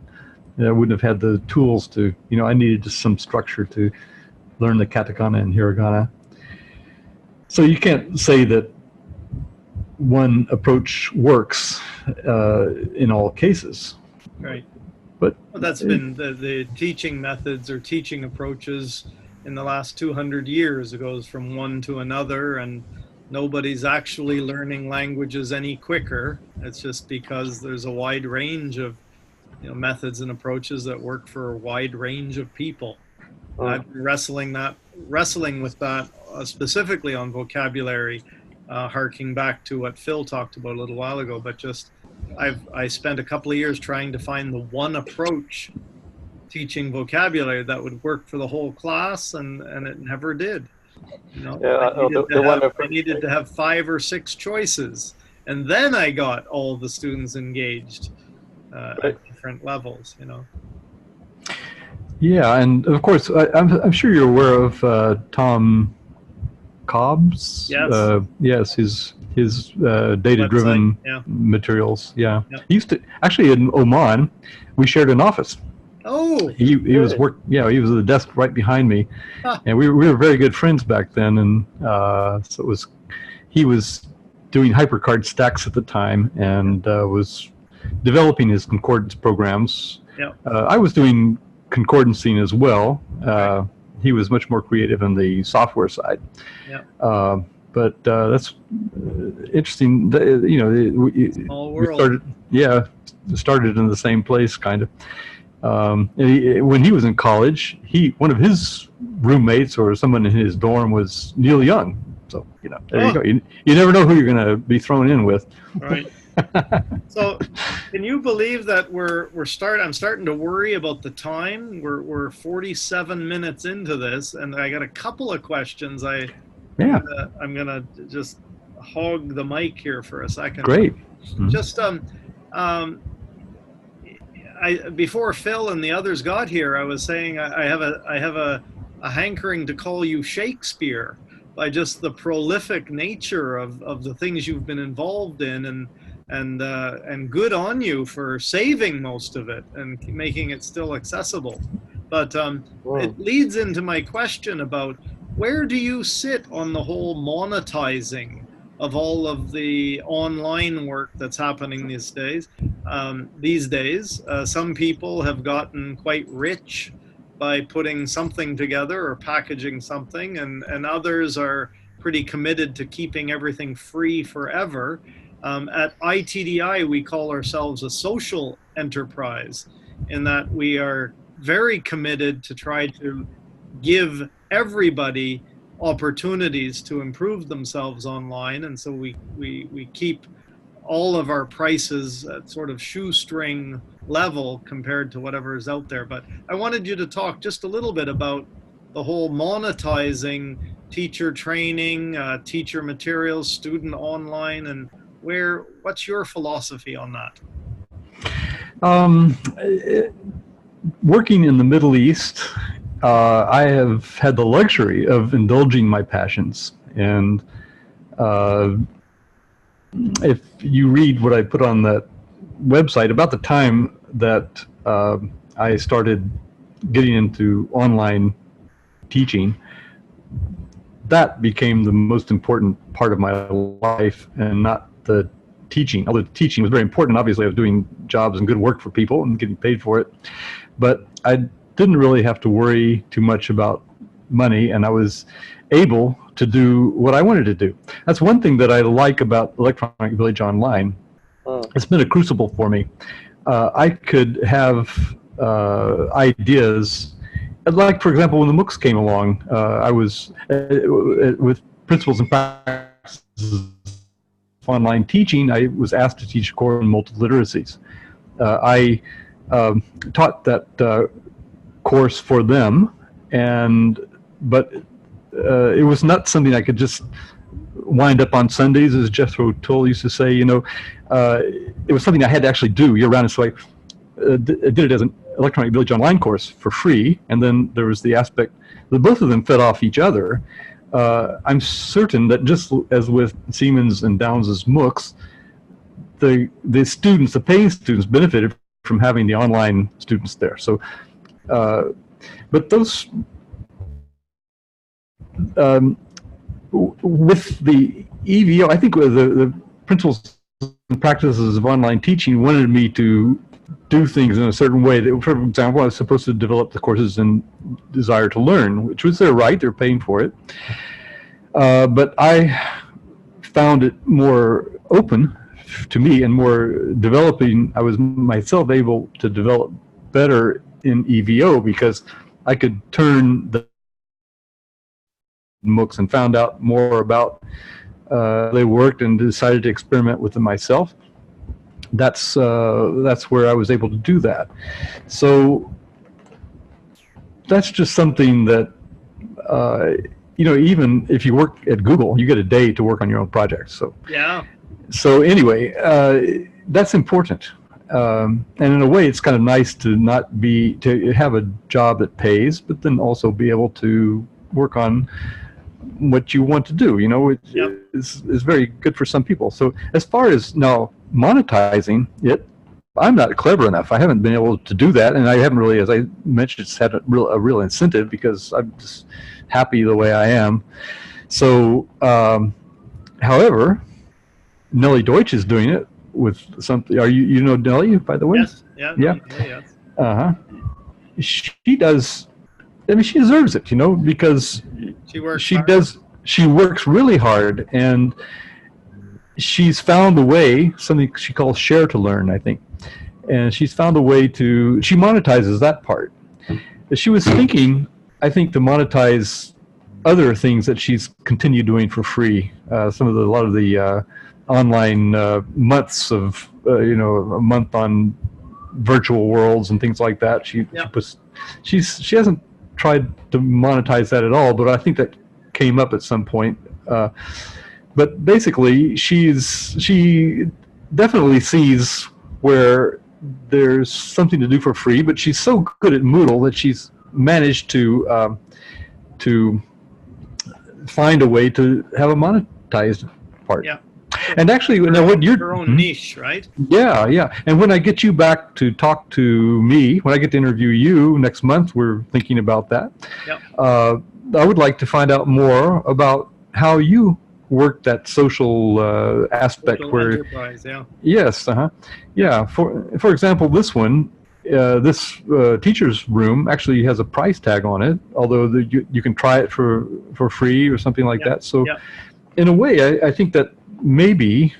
I wouldn't have had the tools to, you know, I needed just some structure to learn the katakana and hiragana. So you can't say that one approach works in all cases. Right. But well, that's been the teaching methods or teaching approaches in the last 200 years. It goes from one to another, and nobody's actually learning languages any quicker. It's just because there's a wide range of, you know, methods and approaches that work for a wide range of people. I've been wrestling with that specifically on vocabulary, harking back to what Phil talked about a little while ago. But just I spent a couple of years trying to find the one approach teaching vocabulary that would work for the whole class, and it never did. You know, Yeah, I needed to have 5 or 6 choices, and then I got all the students engaged at different levels. You know. Yeah, and of course, I'm sure you're aware of Tom Cobb's. Yes. Yes, his data-driven materials. Yeah. He used to actually in Oman. We shared an office. Oh. He was he was at the desk right behind me, and we were very good friends back then. And so he was doing hypercard stacks at the time and was developing his concordance programs. Yeah. I was doing concordancing as well. He was much more creative on the software side. Yeah. But that's interesting. You know, we started in the same place, kind of. When he was in college, one of his roommates or someone in his dorm was Neil Young. So you know, there you go. You never know who you're going to be thrown in with. Right. So, can you believe that I'm starting to worry about the time. We're 47 minutes into this, and I got a couple of questions. I'm gonna just hog the mic here for a second. Great. Just before Phil and the others got here, I was saying I have a hankering to call you Shakespeare by just the prolific nature of the things you've been involved in, and good on you for saving most of it and making it still accessible. But it leads into my question about where do you sit on the whole monetizing of all of the online work that's happening these days. Some people have gotten quite rich by putting something together or packaging something, and others are pretty committed to keeping everything free forever. At ITDI, we call ourselves a social enterprise in that we are very committed to try to give everybody opportunities to improve themselves online, and so we keep all of our prices at sort of shoestring level compared to whatever is out there. But I wanted you to talk just a little bit about the whole monetizing teacher training, teacher materials, student online, and what's your philosophy on that? Working in the Middle East, I have had the luxury of indulging my passions. And if you read what I put on that website, about the time that I started getting into online teaching, that became the most important part of my life, and not the teaching. Although teaching was very important, obviously I was doing jobs and good work for people and getting paid for it. But I didn't really have to worry too much about money, and I was able to do what I wanted to do. That's one thing that I like about Electronic Village Online. It's been a crucible for me. I could have ideas, like for example, when the MOOCs came along, I was with principles and practices of online teaching. I was asked to teach a course on multiliteracies. I taught that course for them, but it was not something I could just wind up on Sundays, as Jethro Tull used to say. You know, it was something I had to actually do year round. And so I did it as an Electronic Village Online course for free, and then there was the aspect that both of them fed off each other. I'm certain that just as with Siemens and Downs' MOOCs, the students, the paying students, benefited from having the online students there. So, but those with the EVO, I think the principles and practices of online teaching wanted me to do things in a certain way. That, for example, I was supposed to develop the courses in Desire to Learn, which was their right; they're paying for it. But I found it more open to me and more developing. I was myself able to develop better in EVO because I could turn the MOOCs and found out more about they worked and decided to experiment with them myself. That's where I was able to do that. So that's just something that even if you work at Google, you get a day to work on your own project. So Yeah. So anyway, that's important. And in a way, it's kind of nice to to have a job that pays, but then also be able to work on what you want to do. Yep. Is very good for some people. So as far as now monetizing it, I'm not clever enough. I haven't been able to do that, and I haven't really, as I mentioned, just had a real incentive because I'm just happy the way I am. So, however, Nellie Deutsch is doing it with something. You know Nellie, by the way? Yes. Yeah. Yeah. Yes. She does. I mean, she deserves it, because she works really hard, and she's found a way, something she calls share to learn, I think. And she's found a way she monetizes that part. She was thinking, I think, to monetize other things that she's continued doing for free. A lot of the online months of, a month on virtual worlds and things like that. She hasn't tried to monetize that at all, but I think that came up at some point. But basically, she definitely sees where there's something to do for free, but she's so good at Moodle that she's managed to find a way to have a monetized part. Yeah. And actually, your own niche, right? Yeah, yeah. And when I get you back to talk to me, when I get to interview you next month, we're thinking about that. Yep. I would like to find out more about how you work that social aspect. Social where enterprise, yeah. Yes, yeah. For example, this one, this teacher's room actually has a price tag on it, although you can try it for free or something like that. So, in a way, I think that maybe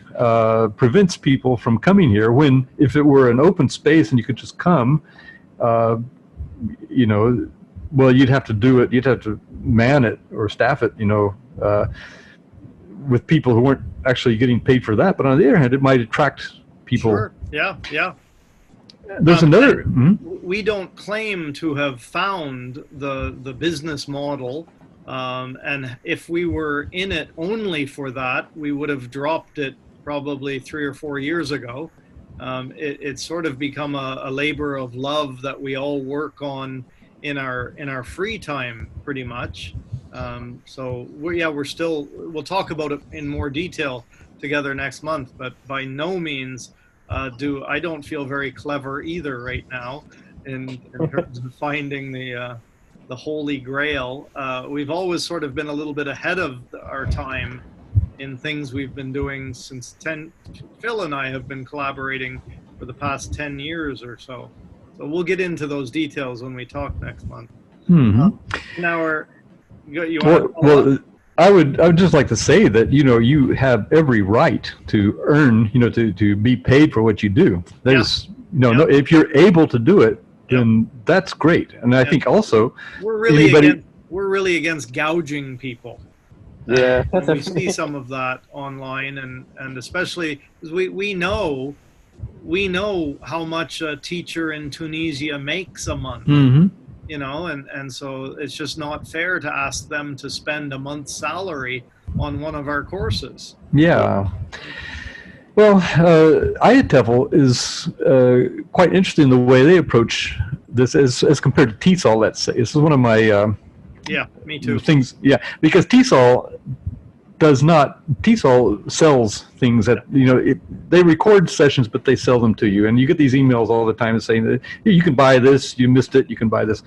prevents people from coming here. When if it were an open space and you could just come, well, you'd have to do it. You'd have to man it or staff it. With people who weren't actually getting paid for that. But on the other hand, it might attract people. Sure. Yeah. Yeah. There's another. We don't claim to have found the business model, and if we were in it only for that, we would have dropped it probably 3 or 4 years ago. It's sort of become a labor of love that we all work on in our free time, pretty much. So we'll talk about it in more detail together next month, but by no means I don't feel very clever either right now in terms of finding the Holy Grail. We've always sort of been a little bit ahead of our time in things we've been doing since Phil and I have been collaborating for the past 10 years or so. So we'll get into those details when we talk next month. Now I would just like to say that you have every right to earn, to be paid for what you do. There's if you're able to do it, then that's great. And I think also we're really against gouging people. Yeah, we see some of that online, and especially because we know how much a teacher in Tunisia makes a month. And so it's just not fair to ask them to spend a month's salary on one of our courses. Yeah. Well, IATEFL is quite interesting the way they approach this as compared to TESOL, let's say. This is one of my me too. things. Yeah, because TESOL sells things that, they record sessions, but they sell them to you. And you get these emails all the time saying that you can buy this, you missed it, you can buy this.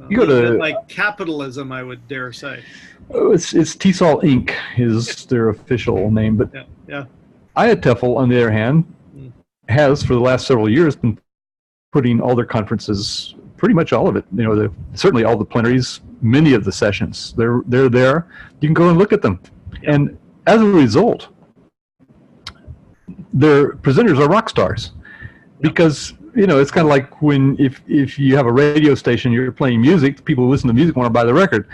You go to like capitalism, I would dare say. Oh, it's TESOL Inc. is their official name, but IATEFL, on the other hand, has for the last several years been putting all their conferences, pretty much all of it, certainly all the plenaries, many of the sessions, they're there. You can go and look at them. And as a result, their presenters are rock stars, because it's kind of like when if you have a radio station, you're playing music, the people who listen to music want to buy the record.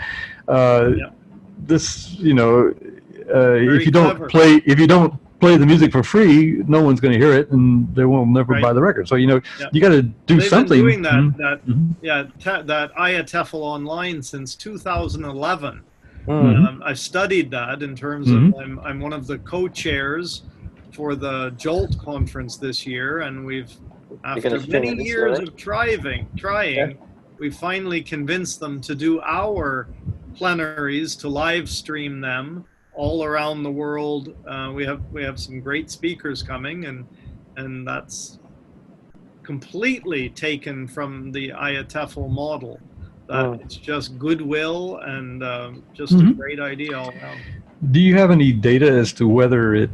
This, if you don't play the music for free, no one's going to hear it, and they will never buy the record. So you got to do something. They've been doing that IATEFL online since 2011. I've studied that in terms of I'm one of the co-chairs for the JOLT conference this year, and we've, after many years of trying, we finally convinced them to do our plenaries, to live stream them all around the world. We have some great speakers coming, and that's completely taken from the IATEFL model. That it's just goodwill and just a great idea all around. Do you have any data as to whether it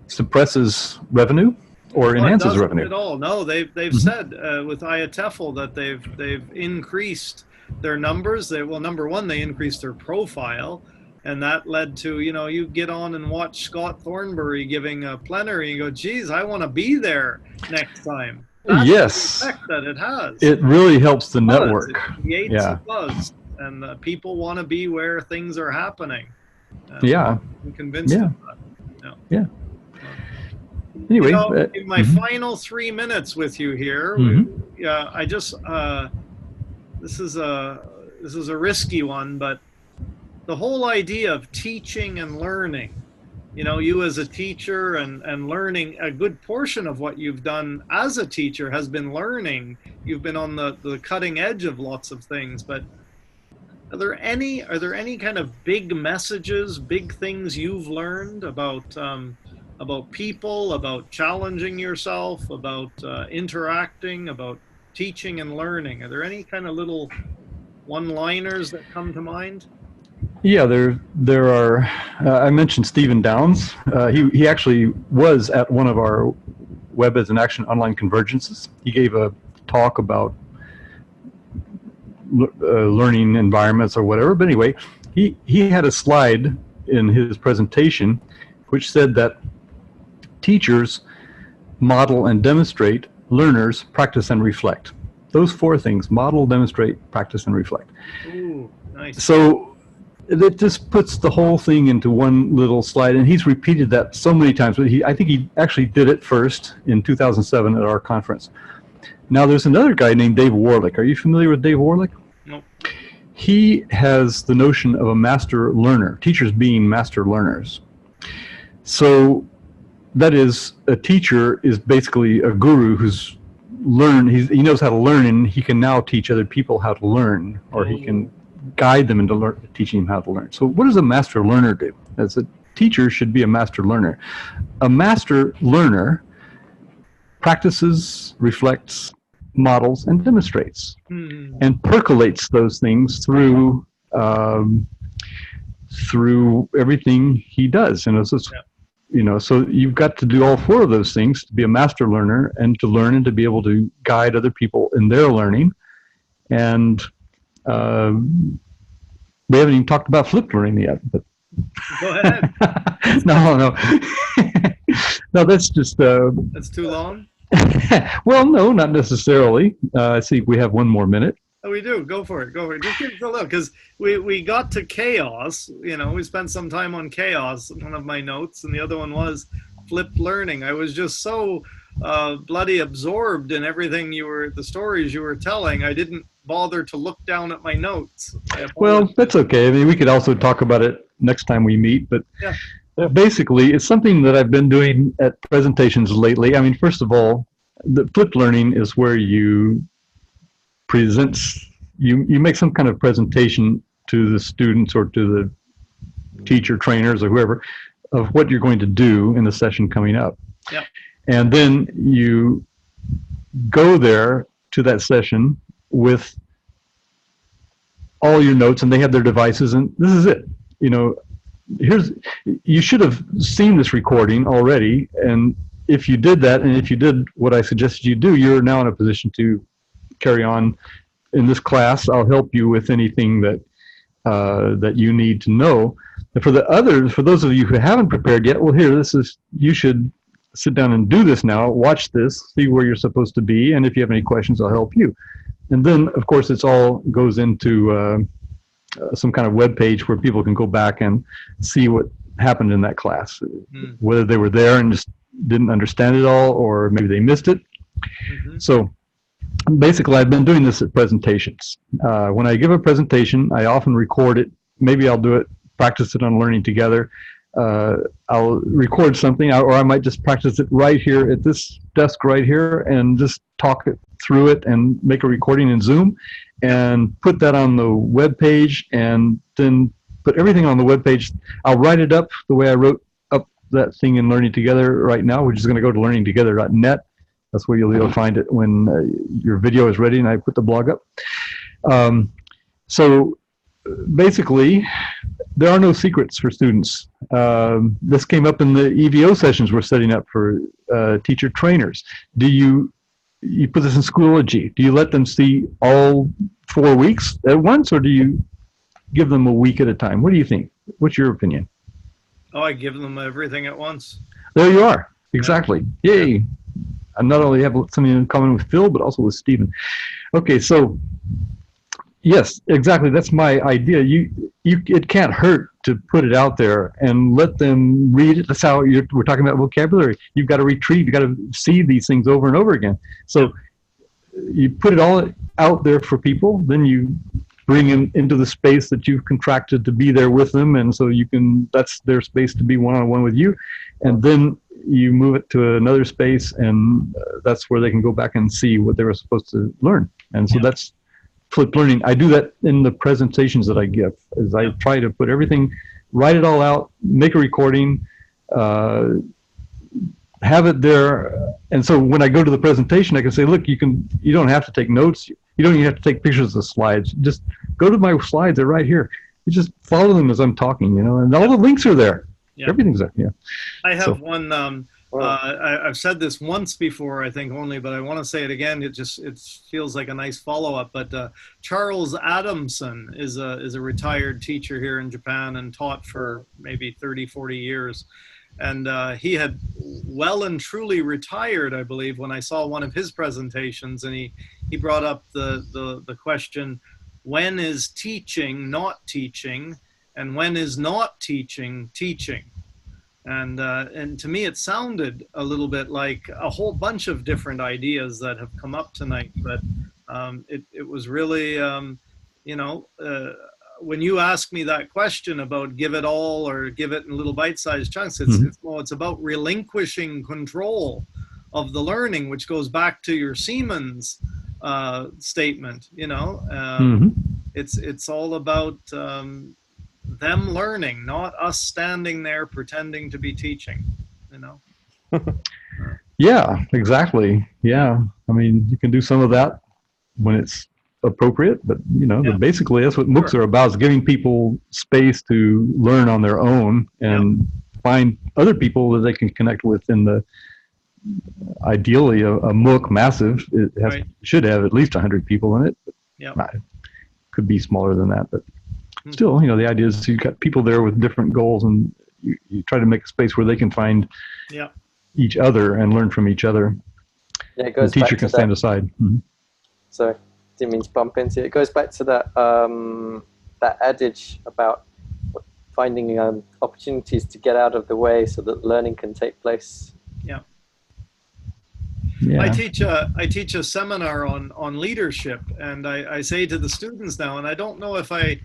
suppresses revenue or enhances revenue? At all? No, they've said with IATEFL that they've increased their numbers. Well, number one, they increased their profile, and that led to, you get on and watch Scott Thornbury giving a plenary, and you go, geez, I want to be there next time. That's yes, the effect that it has. It really helps the network. It creates a buzz, and people want to be where things are happening. I'm convinced of that. Anyway, in my final 3 minutes with you here, I just this is a risky one, but the whole idea of teaching and learning. You as a teacher and learning, a good portion of what you've done as a teacher has been learning. You've been on the cutting edge of lots of things, but are there any kind of big messages, big things you've learned about people, about challenging yourself, about interacting, about teaching and learning? Are there any kind of little one-liners that come to mind? Yeah, there are. I mentioned Stephen Downes. He actually was at one of our Web as an Action online convergences. He gave a talk about learning environments or whatever. But anyway, he had a slide in his presentation which said that teachers model and demonstrate, learners practice and reflect. Those four things: model, demonstrate, practice, and reflect. Ooh, nice. So it just puts the whole thing into one little slide, and he's repeated that so many times. But I think he actually did it first in 2007 at our conference. Now there's another guy named Dave Warlick. Are you familiar with Dave Warlick? Nope. He has the notion of a master learner, teachers being master learners. So that is, a teacher is basically a guru who's he knows how to learn, and he can now teach other people how to learn, or he can guide them into teaching them how to learn. So what does a master learner do? As a teacher should be a master learner. A master learner practices, reflects, models, and demonstrates, and percolates those things through everything he does. And it's just, so you've got to do all four of those things to be a master learner, and to learn and to be able to guide other people in their learning. And we haven't even talked about flipped learning yet. But go ahead. No, that's just. That's too long? Well, no, not necessarily. I see we have one more minute. Oh, we do. Go for it. Just give us a look, because we got to chaos. We spent some time on chaos, one of my notes, and the other one was flipped learning. I was just so bloody absorbed in everything the stories you were telling. I didn't bother to look down at my notes. Well, that's okay. I mean, we could also talk about it next time we meet, but basically it's something that I've been doing at presentations lately. I mean, first of all, the flipped learning is where you make some kind of presentation to the students or to the teacher trainers or whoever of what you're going to do in the session coming up. Yep. And then you go there to that session with all your notes, and they have their devices, and this is it. You should have seen this recording already, and if you did that, and if you did what I suggested you do, you're now in a position to carry on in this class. I'll help you with anything that you need to know. And for those of you who haven't prepared yet, well, you should sit down and do this now. Watch this, see where you're supposed to be, and if you have any questions, I'll help you. And then, of course, it all goes into some kind of web page where people can go back and see what happened in that class, whether they were there and just didn't understand it all, or maybe they missed it. So basically, I've been doing this at presentations. When I give a presentation, I often record it maybe I'll do it, practice it on Learning Together. I'll record something, or I might just practice it right here at this desk right here and just talk it through it and make a recording in Zoom and put that on the web page, and then put everything on the web page. I'll write it up the way I wrote up that thing in Learning Together right now, which is going to go to learningtogether.net. That's where you'll be able to find it when your video is ready and I put the blog up. So basically, there are no secrets for students. This came up in the EVO sessions we're setting up for teacher trainers. Do you put this in Schoology? Do you let them see all 4 weeks at once, or do you give them a week at a time? What do you think? What's your opinion? Oh, I give them everything at once. There you are. Exactly. Yeah. Yay. I not only have something in common with Phil, but also with Stephen. Okay, so yes, exactly. That's my idea. It can't hurt to put it out there and let them read it. That's how we're talking about vocabulary. You've got to retrieve. You've got to see these things over and over again. So you put it all out there for people. Then you bring them into the space that you've contracted to be there with them, and so that's their space to be one-on-one with you, and then you move it to another space, and that's where they can go back and see what they were supposed to learn. And so that's flipped learning. I do that in the presentations that I give, is I try to put everything, write it all out, make a recording, have it there. And so when I go to the presentation, I can say, look, you don't have to take notes. You don't even have to take pictures of the slides. Just go to my slides. They're right here. You just follow them as I'm talking, and all the links are there. Yeah. Everything's there. Yeah. I have one. I've said this once before, I think only, but I want to say it again. It feels like a nice follow-up. But Charles Adamson is a retired teacher here in Japan and taught for maybe 30, 40 years. And he had well and truly retired, I believe, when I saw one of his presentations, and he brought up the question, when is teaching not teaching, and when is not teaching teaching? And to me, it sounded a little bit like a whole bunch of different ideas that have come up tonight. But it was really, when you ask me that question about give it all or give it in little bite-sized chunks, it's about relinquishing control of the learning, which goes back to your Siemens statement. It's all about them learning, not us standing there pretending to be teaching. Yeah, exactly. Yeah, I mean, you can do some of that when it's appropriate, but basically that's what MOOCs are about, is giving people space to learn on their own and find other people that they can connect with in the, ideally a MOOC massive, should have at least 100 people in it. It could be smaller than that, but still, the idea is you've got people there with different goals, and you try to make a space where they can find each other and learn from each other. Yeah, it goes the teacher can stand aside. So didn't mean to bump into it. It goes back to that that adage about finding opportunities to get out of the way so that learning can take place. Yeah. I teach a seminar on leadership, and I say to the students now, and I don't know if I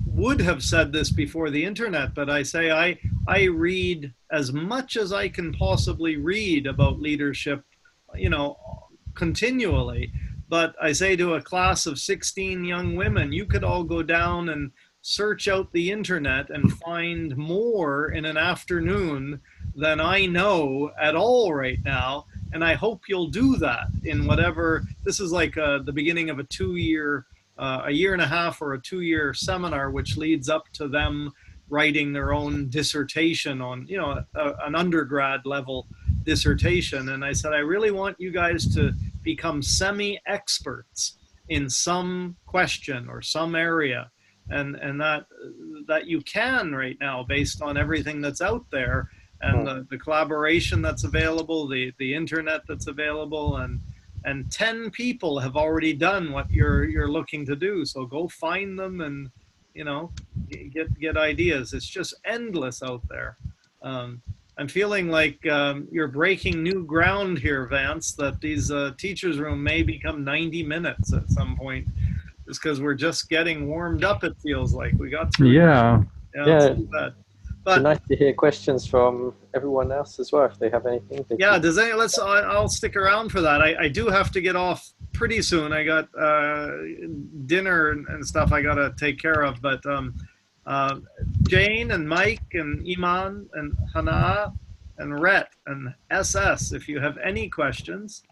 would have said this before the internet, but I say I read as much as I can possibly read about leadership, continually. But I say to a class of 16 young women, you could all go down and search out the internet and find more in an afternoon than I know at all right now. And I hope you'll do that in whatever, this is like the beginning of a 2-year, a year and a half or a 2-year seminar, which leads up to them writing their own dissertation on, an undergrad level dissertation. And I said, I really want you guys to become semi-experts in some question or some area, and that you can right now, based on everything that's out there, and the collaboration that's available, the internet that's available, and 10 people have already done what you're looking to do. So go find them and get ideas. It's just endless out there. I'm feeling like you're breaking new ground here, Vance, that these teachers' room may become 90 minutes at some point. just because we're just getting warmed up. It feels like we got through. Yeah. Yeah. It's too bad. But nice to hear questions from everyone else as well, if they have anything. Yeah, I'll stick around for that. I do have to get off pretty soon. I got dinner and stuff I got to take care of. But Jane and Mike and Iman and Hana and Rhett and SS, if you have any questions.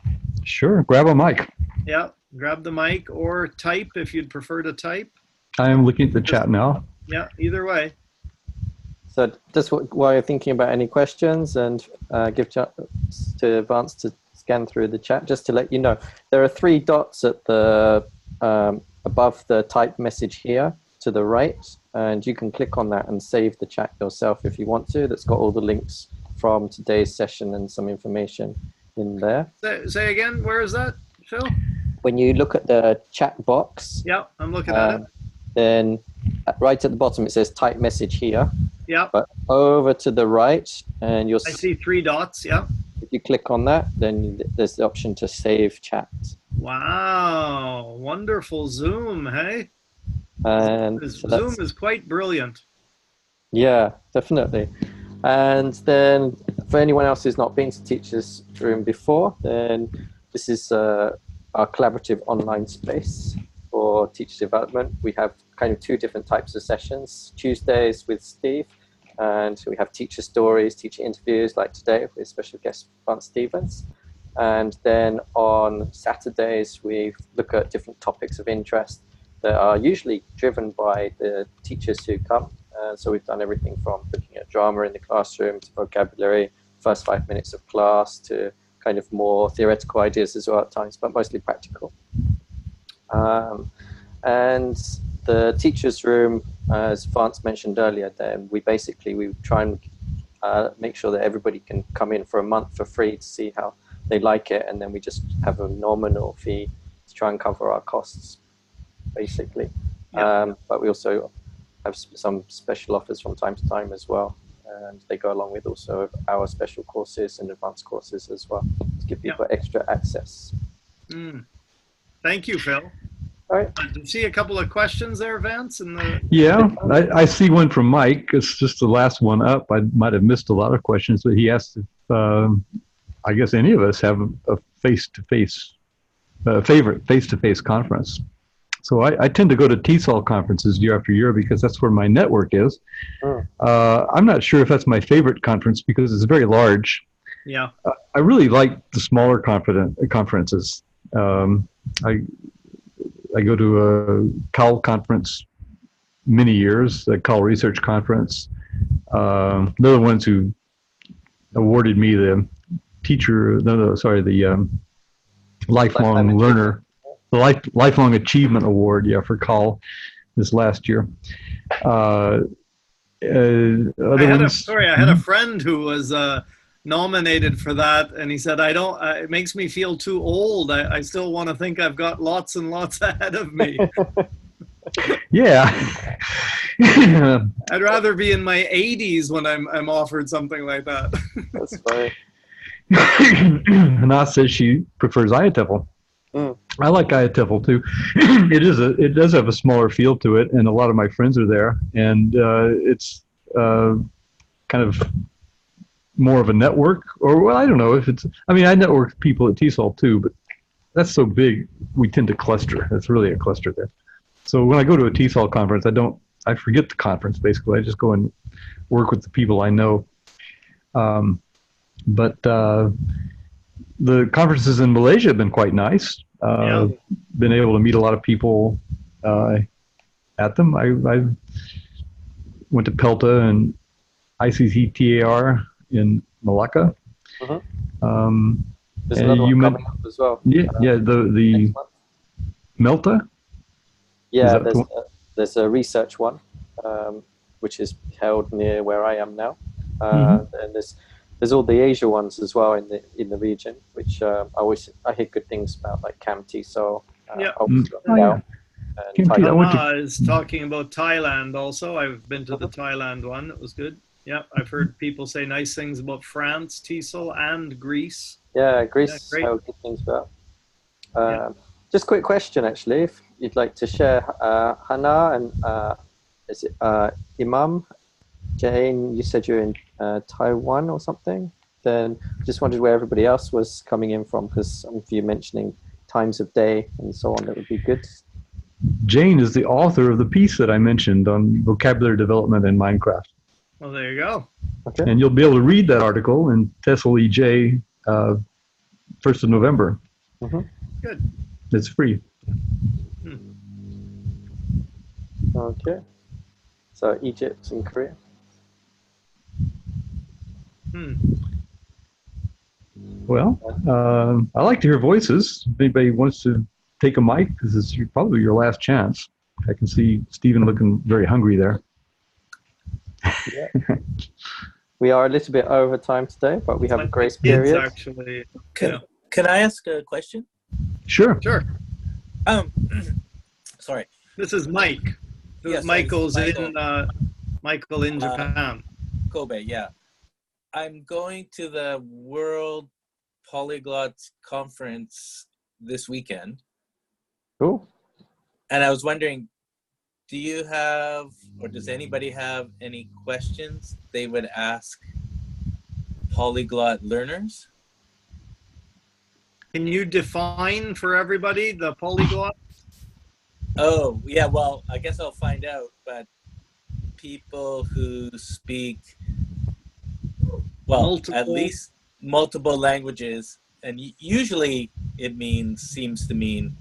Sure, grab a mic. Yeah, grab the mic or type if you'd prefer to type. I am looking at the chat now. Yeah, either way. So just while you're thinking about any questions, and give chance to Vance to scan through the chat, just to let you know, there are 3 dots at the above the type message here to the right, and you can click on that and save the chat yourself if you want to. That's got all the links from today's session and some information in there. Say again, where is that, Phil? When you look at the chat box, Yeah, I'm looking at it. then right at the bottom it says type message here. Yeah. But over to the right, and you'll I see 3 dots. Yeah. if you click on that, then there's the option to save chat. Wow, wonderful Zoom, hey? And so Zoom is quite brilliant. yeah, definitely. And then for anyone else who's not been to Teachers Room before, then this is our collaborative online space for teacher development. We have kind of 2 different types of sessions. Tuesdays with Steve, and we have teacher stories, teacher interviews like today with special guest Vance Stevens. And then on Saturdays, we look at different topics of interest that are usually driven by the teachers who come. So we've done everything from looking at drama in the classroom to vocabulary, first 5 minutes of class, to kind of more theoretical ideas as well at times, but mostly practical. And the Teachers Room, as Vance mentioned earlier, then we try and make sure that everybody can come in for a month for free to see how they like it, and then we just have a nominal fee to try and cover our costs, basically. Yeah. But we also have some special offers from time to time as well, and they go along with also our special courses and advanced courses as well to give people extra access. Thank you, Phil. All right. Did you see a couple of questions there, Vance? Yeah, I see one from Mike. It's just the last one up. I might have missed a lot of questions, but he asked if I guess any of us have a face-to-face, favorite face-to-face conference. So I tend to go to TESOL conferences year after year because that's where my network is. I'm not sure if that's my favorite conference because it's very large. Yeah. I really like the smaller conferences. I go to a CAL conference many years, the CAL Research Conference. They're the ones who awarded me the lifelong learner, the lifelong achievement award, for CAL this last year. I had a friend who was nominated for that, and he said, it makes me feel too old. I still want to think I've got lots and lots ahead of me. Yeah. I'd rather be in my 80s when I'm offered something like that. That's funny. Hannah says she prefers IATEFL. I like IATEFL too. It does have a smaller feel to it, and a lot of my friends are there, and it's kind of more of a network, or well, I don't know if it's. I mean, I network with people at TESOL too, but that's so big, we tend to cluster. It's really a cluster there. So when I go to a TESOL conference, I forget the conference basically. I just go and work with the people I know. But the conferences in Malaysia have been quite nice. Been able to meet a lot of people at them. I went to PELTA and ICCTAR in Malacca. There's another one coming up as well. The MELTA. Yeah, there's a research one, which is held near where I am now. And there's all the Asia ones as well in the region, which I hear good things about, like CAM TESOL. Is talking about Thailand also. I've been to the Thailand one. It was good. Yeah, I've heard people say nice things about France, TESOL, and Greece. Yeah, Greece, I heard good things about. Just a quick question, actually. you'd like to share, Hannah and is it Imam, Jane, you said you're in Taiwan or something? Then just wondered where everybody else was coming in from, because some of you mentioning times of day and so on, that would be good. Jane is the author of the piece that I mentioned on vocabulary development in Minecraft. Well, there you go. Okay. And you'll be able to read that article in TESOL EJ 1st of November. Good. It's free. Okay. So Egypt and Korea. Well, I like to hear voices. If anybody wants to take a mic, this is probably your last chance. I can see Stephen looking very hungry there. Yeah. We are a little bit over time today, but we have a grace period. Actually, Can I ask a question? Sure. Sure. Sorry. This is Mike. Yes, Michael's Michael. Michael in Japan. Kobe, yeah. I'm going to the World Polyglots Conference this weekend. Cool. And I was wondering, do you have, or does anybody have any questions they would ask polyglot learners? Can you define for everybody the polyglot? Oh, yeah, well, I guess I'll find out, but people who speak, well, at least multiple languages, and usually it seems to mean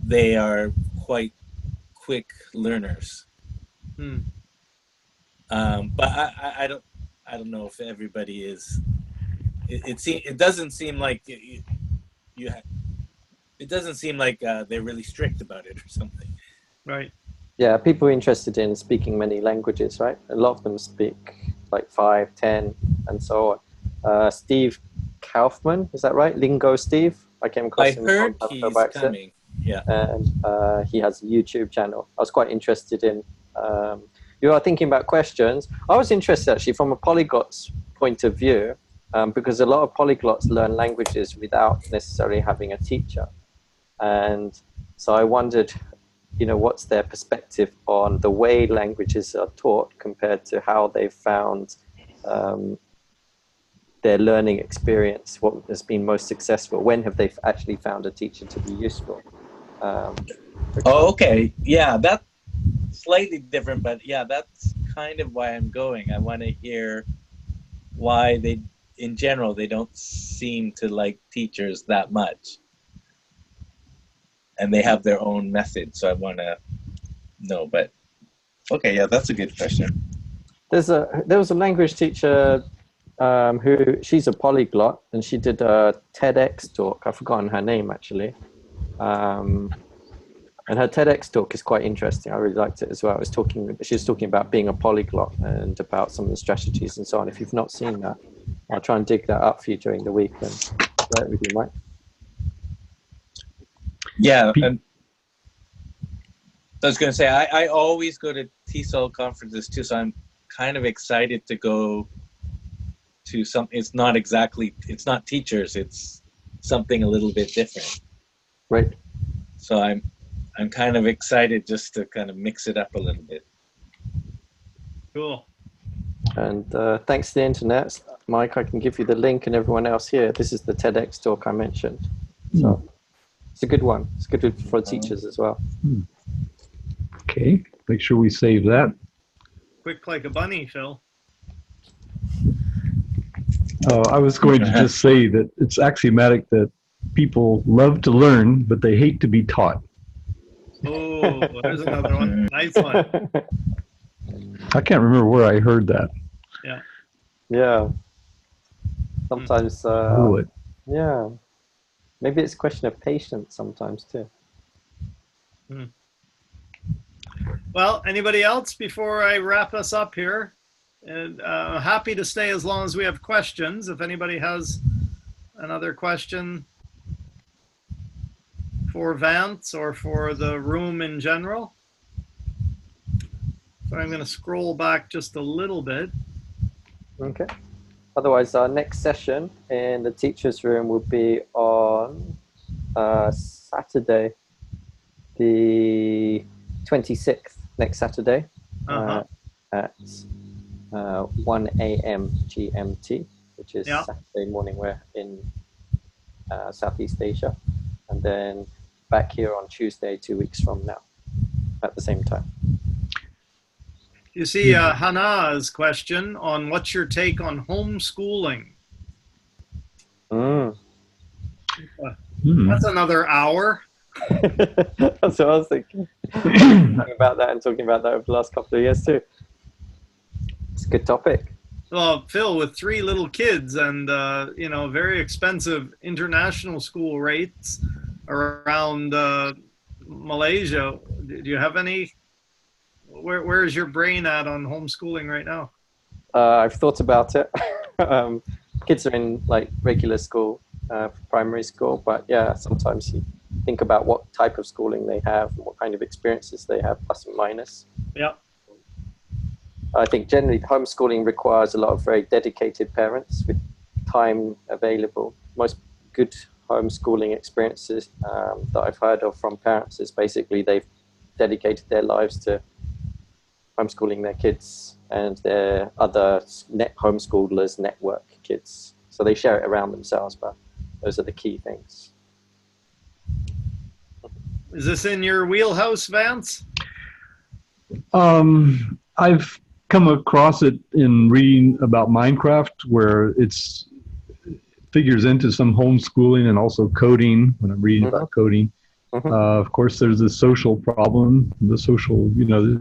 they are quite quick learners. But I don't know if everybody is. It doesn't seem like it doesn't seem like they're really strict about it or something. Right. Yeah, people are interested in speaking many languages, right? A lot of them speak like 5, 10, and so on. Steve Kaufman, is that right? Lingo Steve? I came across him. I heard he's coming. Yeah. And he has a YouTube channel. I was quite interested in. You are thinking about questions. I was interested actually from a polyglot's point of view, because a lot of polyglots learn languages without necessarily having a teacher. And so I wondered, what's their perspective on the way languages are taught compared to how they've found their learning experience, what has been most successful, when have they actually found a teacher to be useful? Okay. Yeah, that's slightly different, but yeah, that's kind of why I'm going. I want to hear why in general, they don't seem to like teachers that much. And they have their own method, so I want to know. But okay, yeah, that's a good question. There was a language teacher who, she's a polyglot, and she did a TEDx talk. I've forgotten her name actually, and her TEDx talk is quite interesting. I really liked it as well. She was talking about being a polyglot and about some of the strategies and so on. If you've not seen that, I'll try and dig that up for you during the week and share it with you, Mike. Yeah, and I was going to say, I always go to TESOL conferences too, so I'm kind of excited to go to it's not teachers, it's something a little bit different. Right. So I'm kind of excited just to kind of mix it up a little bit. Cool. And thanks to the internet, Mike, I can give you the link, and everyone else here. This is the TEDx talk I mentioned. So it's a good one. It's good for teachers as well. Okay, make sure we save that. Quick like a bunny, Phil. I was going to just say that it's axiomatic that people love to learn, but they hate to be taught. Oh, there's another one. Nice one. I can't remember where I heard that. Yeah. Yeah. Sometimes, yeah. Maybe it's a question of patience sometimes too. Well, anybody else before I wrap us up here? And happy to stay as long as we have questions. If anybody has another question for Vance or for the room in general. So I'm going to scroll back just a little bit. Okay. Otherwise, our next session in the teacher's room will be on Saturday, the 26th, next Saturday, Uh-huh. at 1 a.m. GMT, which is Yeah. Saturday morning. We're in Southeast Asia, and then back here on Tuesday, 2 weeks from now, at the same time. You see Hana's question on what's your take on homeschooling? That's another hour. That's what I was thinking. Thinking about that and talking about that over the last couple of years too. It's a good topic. Well, Phil, with 3 little kids and you know, very expensive international school rates around Malaysia, do you have any? Where is your brain at on homeschooling right now? I've thought about it. Kids are in like regular school, primary school, but yeah, sometimes you think about what type of schooling they have and what kind of experiences they have, plus and minus. Yeah. I think generally homeschooling requires a lot of very dedicated parents with time available. Most good homeschooling experiences that I've heard of from parents is basically they've dedicated their lives to homeschooling their kids and their other homeschoolers network kids. So they share it around themselves, but those are the key things. Is this in your wheelhouse, Vance? I've come across it in reading about Minecraft, where it figures into some homeschooling and also coding when I'm reading about coding. Of course, there's the social problem, the social, you know,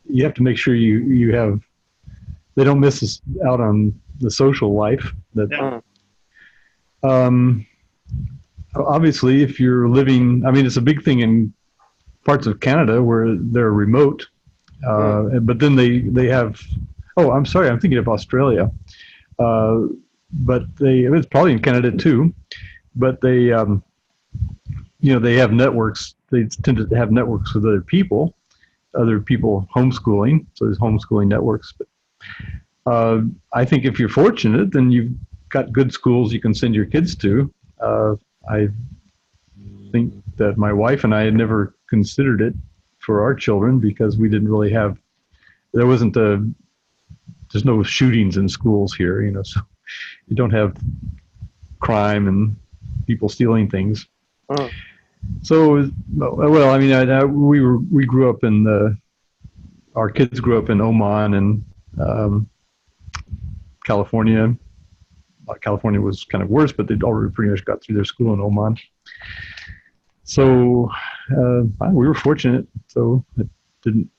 you have to make sure you have, they don't miss us out on the social life. That, obviously, if you're living, I mean, it's a big thing in parts of Canada where they're remote, but then they have, oh, I'm sorry, I'm thinking of Australia, but it's probably in Canada too, but they, you know, they have networks, they tend to have networks with other people homeschooling, so there's homeschooling networks. But I think if you're fortunate, then you've got good schools you can send your kids to. I think that my wife and I had never considered it for our children because we didn't really have, there's no shootings in schools here, you know, so you don't have crime and people stealing things. So, well, I mean, we grew up in our kids grew up in Oman and California. California was kind of worse, but they'd already pretty much got through their school in Oman. So we were fortunate, so it didn't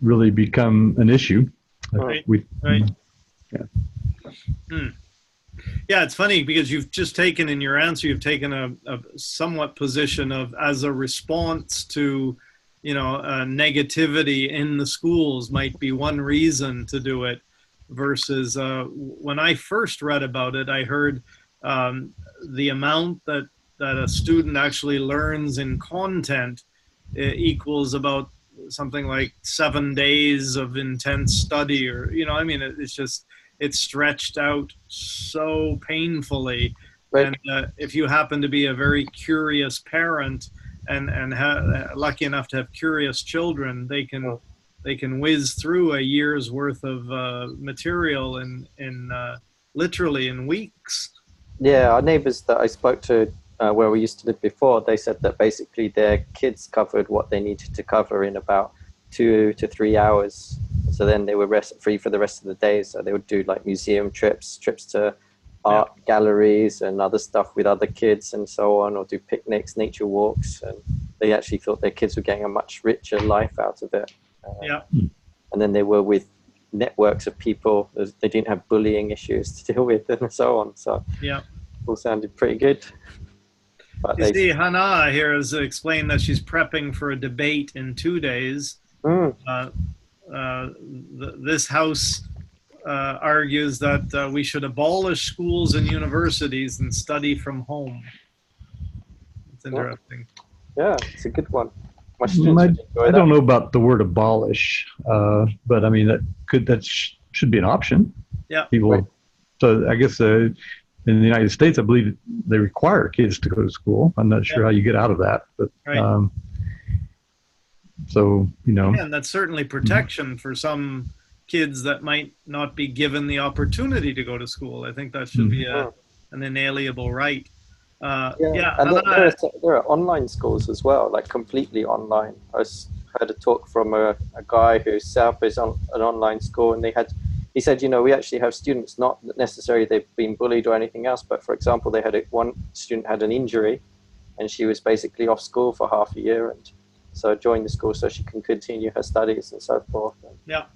really become an issue. Right. Yeah. Yeah, it's funny because you've just taken in your answer, you've taken a somewhat position of as a response to, you know, negativity in the schools might be one reason to do it versus when I first read about it, I heard the amount that a student actually learns in content equals about something like 7 days of intense study, or, you know, I mean, it's stretched out so painfully. Right. And if you happen to be a very curious parent and lucky enough to have curious children, they can whiz through a year's worth of material in literally in weeks. Yeah, our neighbors that I spoke to where we used to live before, they said that basically their kids covered what they needed to cover in about 2 to 3 hours. So then they were free for the rest of the day. So they would do like museum trips to art galleries and other stuff with other kids and so on, or do picnics, nature walks. And they actually thought their kids were getting a much richer life out of it. And then they were with networks of people. They didn't have bullying issues to deal with and so on. So all sounded pretty good. But you see, Hana here has explained that she's prepping for a debate in 2 days. This house argues that we should abolish schools and universities and study from home. It's interesting. Yeah, it's a good one. I don't know about the word abolish, but I mean that should be an option. Yeah. People. So I guess in the United States, I believe they require kids to go to school. I'm not sure how you get out of that, but So, you know. And that's certainly protection for some kids that might not be given the opportunity to go to school. I think that should be an inalienable right. Yeah, and there are online schools as well, like completely online. I heard a talk from a guy who set up an online school, and he said, you know, we actually have students, not necessarily they've been bullied or anything else, but for example, one student had an injury, and she was basically off school for half a year, and so joined the school so she can continue her studies and so forth. And yeah,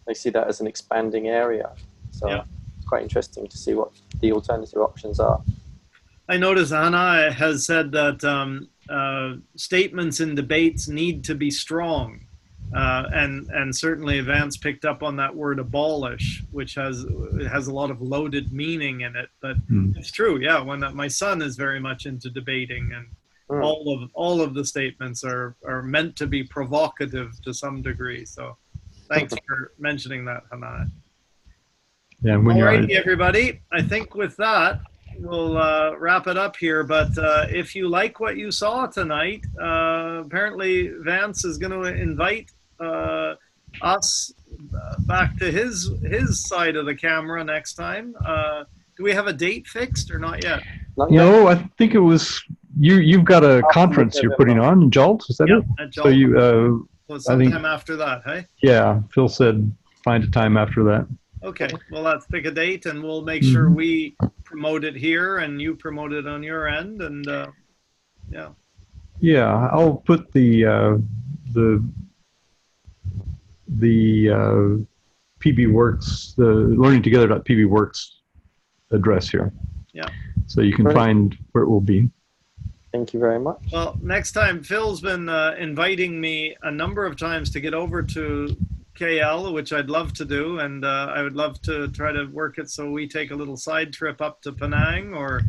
they see that as an expanding area. So it's quite interesting to see what the alternative options are. I notice Anna has said that statements in debates need to be strong. And certainly Vance picked up on that word abolish, which has a lot of loaded meaning in it. But it's true, yeah. When my son is very much into debating, and all of the statements are meant to be provocative to some degree. So thanks for mentioning that, Hannah. Yeah. Alrighty, everybody. I think with that, we'll wrap it up here. But if you like what you saw tonight, apparently Vance is going to invite us back to his side of the camera next time. Do we have a date fixed or not yet? No, I think it was you've got a conference you're putting on, Jolt, is that it? Jolt. So you so sometime after that, hey? Yeah, Phil said find a time after that. Okay, well, let's pick a date, and we'll make sure we promote it here and you promote it on your end, and yeah, I'll put the PBWorks, the learningtogether.pbworks address here. Yeah. So you can find where it will be. Thank you very much. Well, next time, Phil's been inviting me a number of times to get over to KL, which I'd love to do, and I would love to try to work it so we take a little side trip up to Penang, or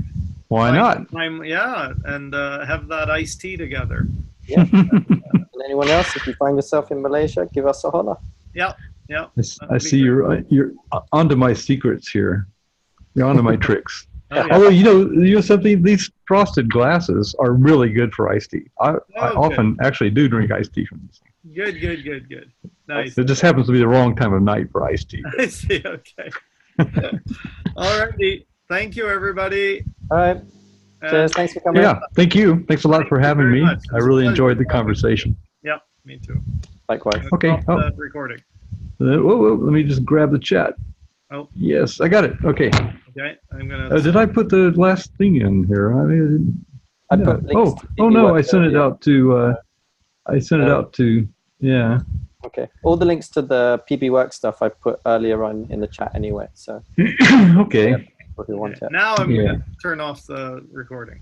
why not? And have that iced tea together. Yeah. And anyone else, if you find yourself in Malaysia, give us a holler. Yeah. I see you're onto my secrets here. You're onto my tricks. Oh, yeah. Although you know something, these frosted glasses are really good for iced tea. I often actually do drink iced tea from these. Good. Nice. It just happens to be the wrong time of night for iced tea. I see. Okay. All righty. Thank you, everybody. All right. Cheers. Thanks for coming. Yeah. Thank you. Thanks a lot for having me. Much. I really enjoyed the conversation. Yep. Me too. Likewise. Okay. Recording. Whoa, let me just grab the chat. Oh. Yes, I got it. Okay. Okay. I'm gonna. Did I put the last thing in here? I put links oh no! I sent it out to. Yeah. Okay. All the links to the PBWorks stuff I put earlier on in the chat anyway. So. Okay. If you want it. Now I'm going to turn off the recording.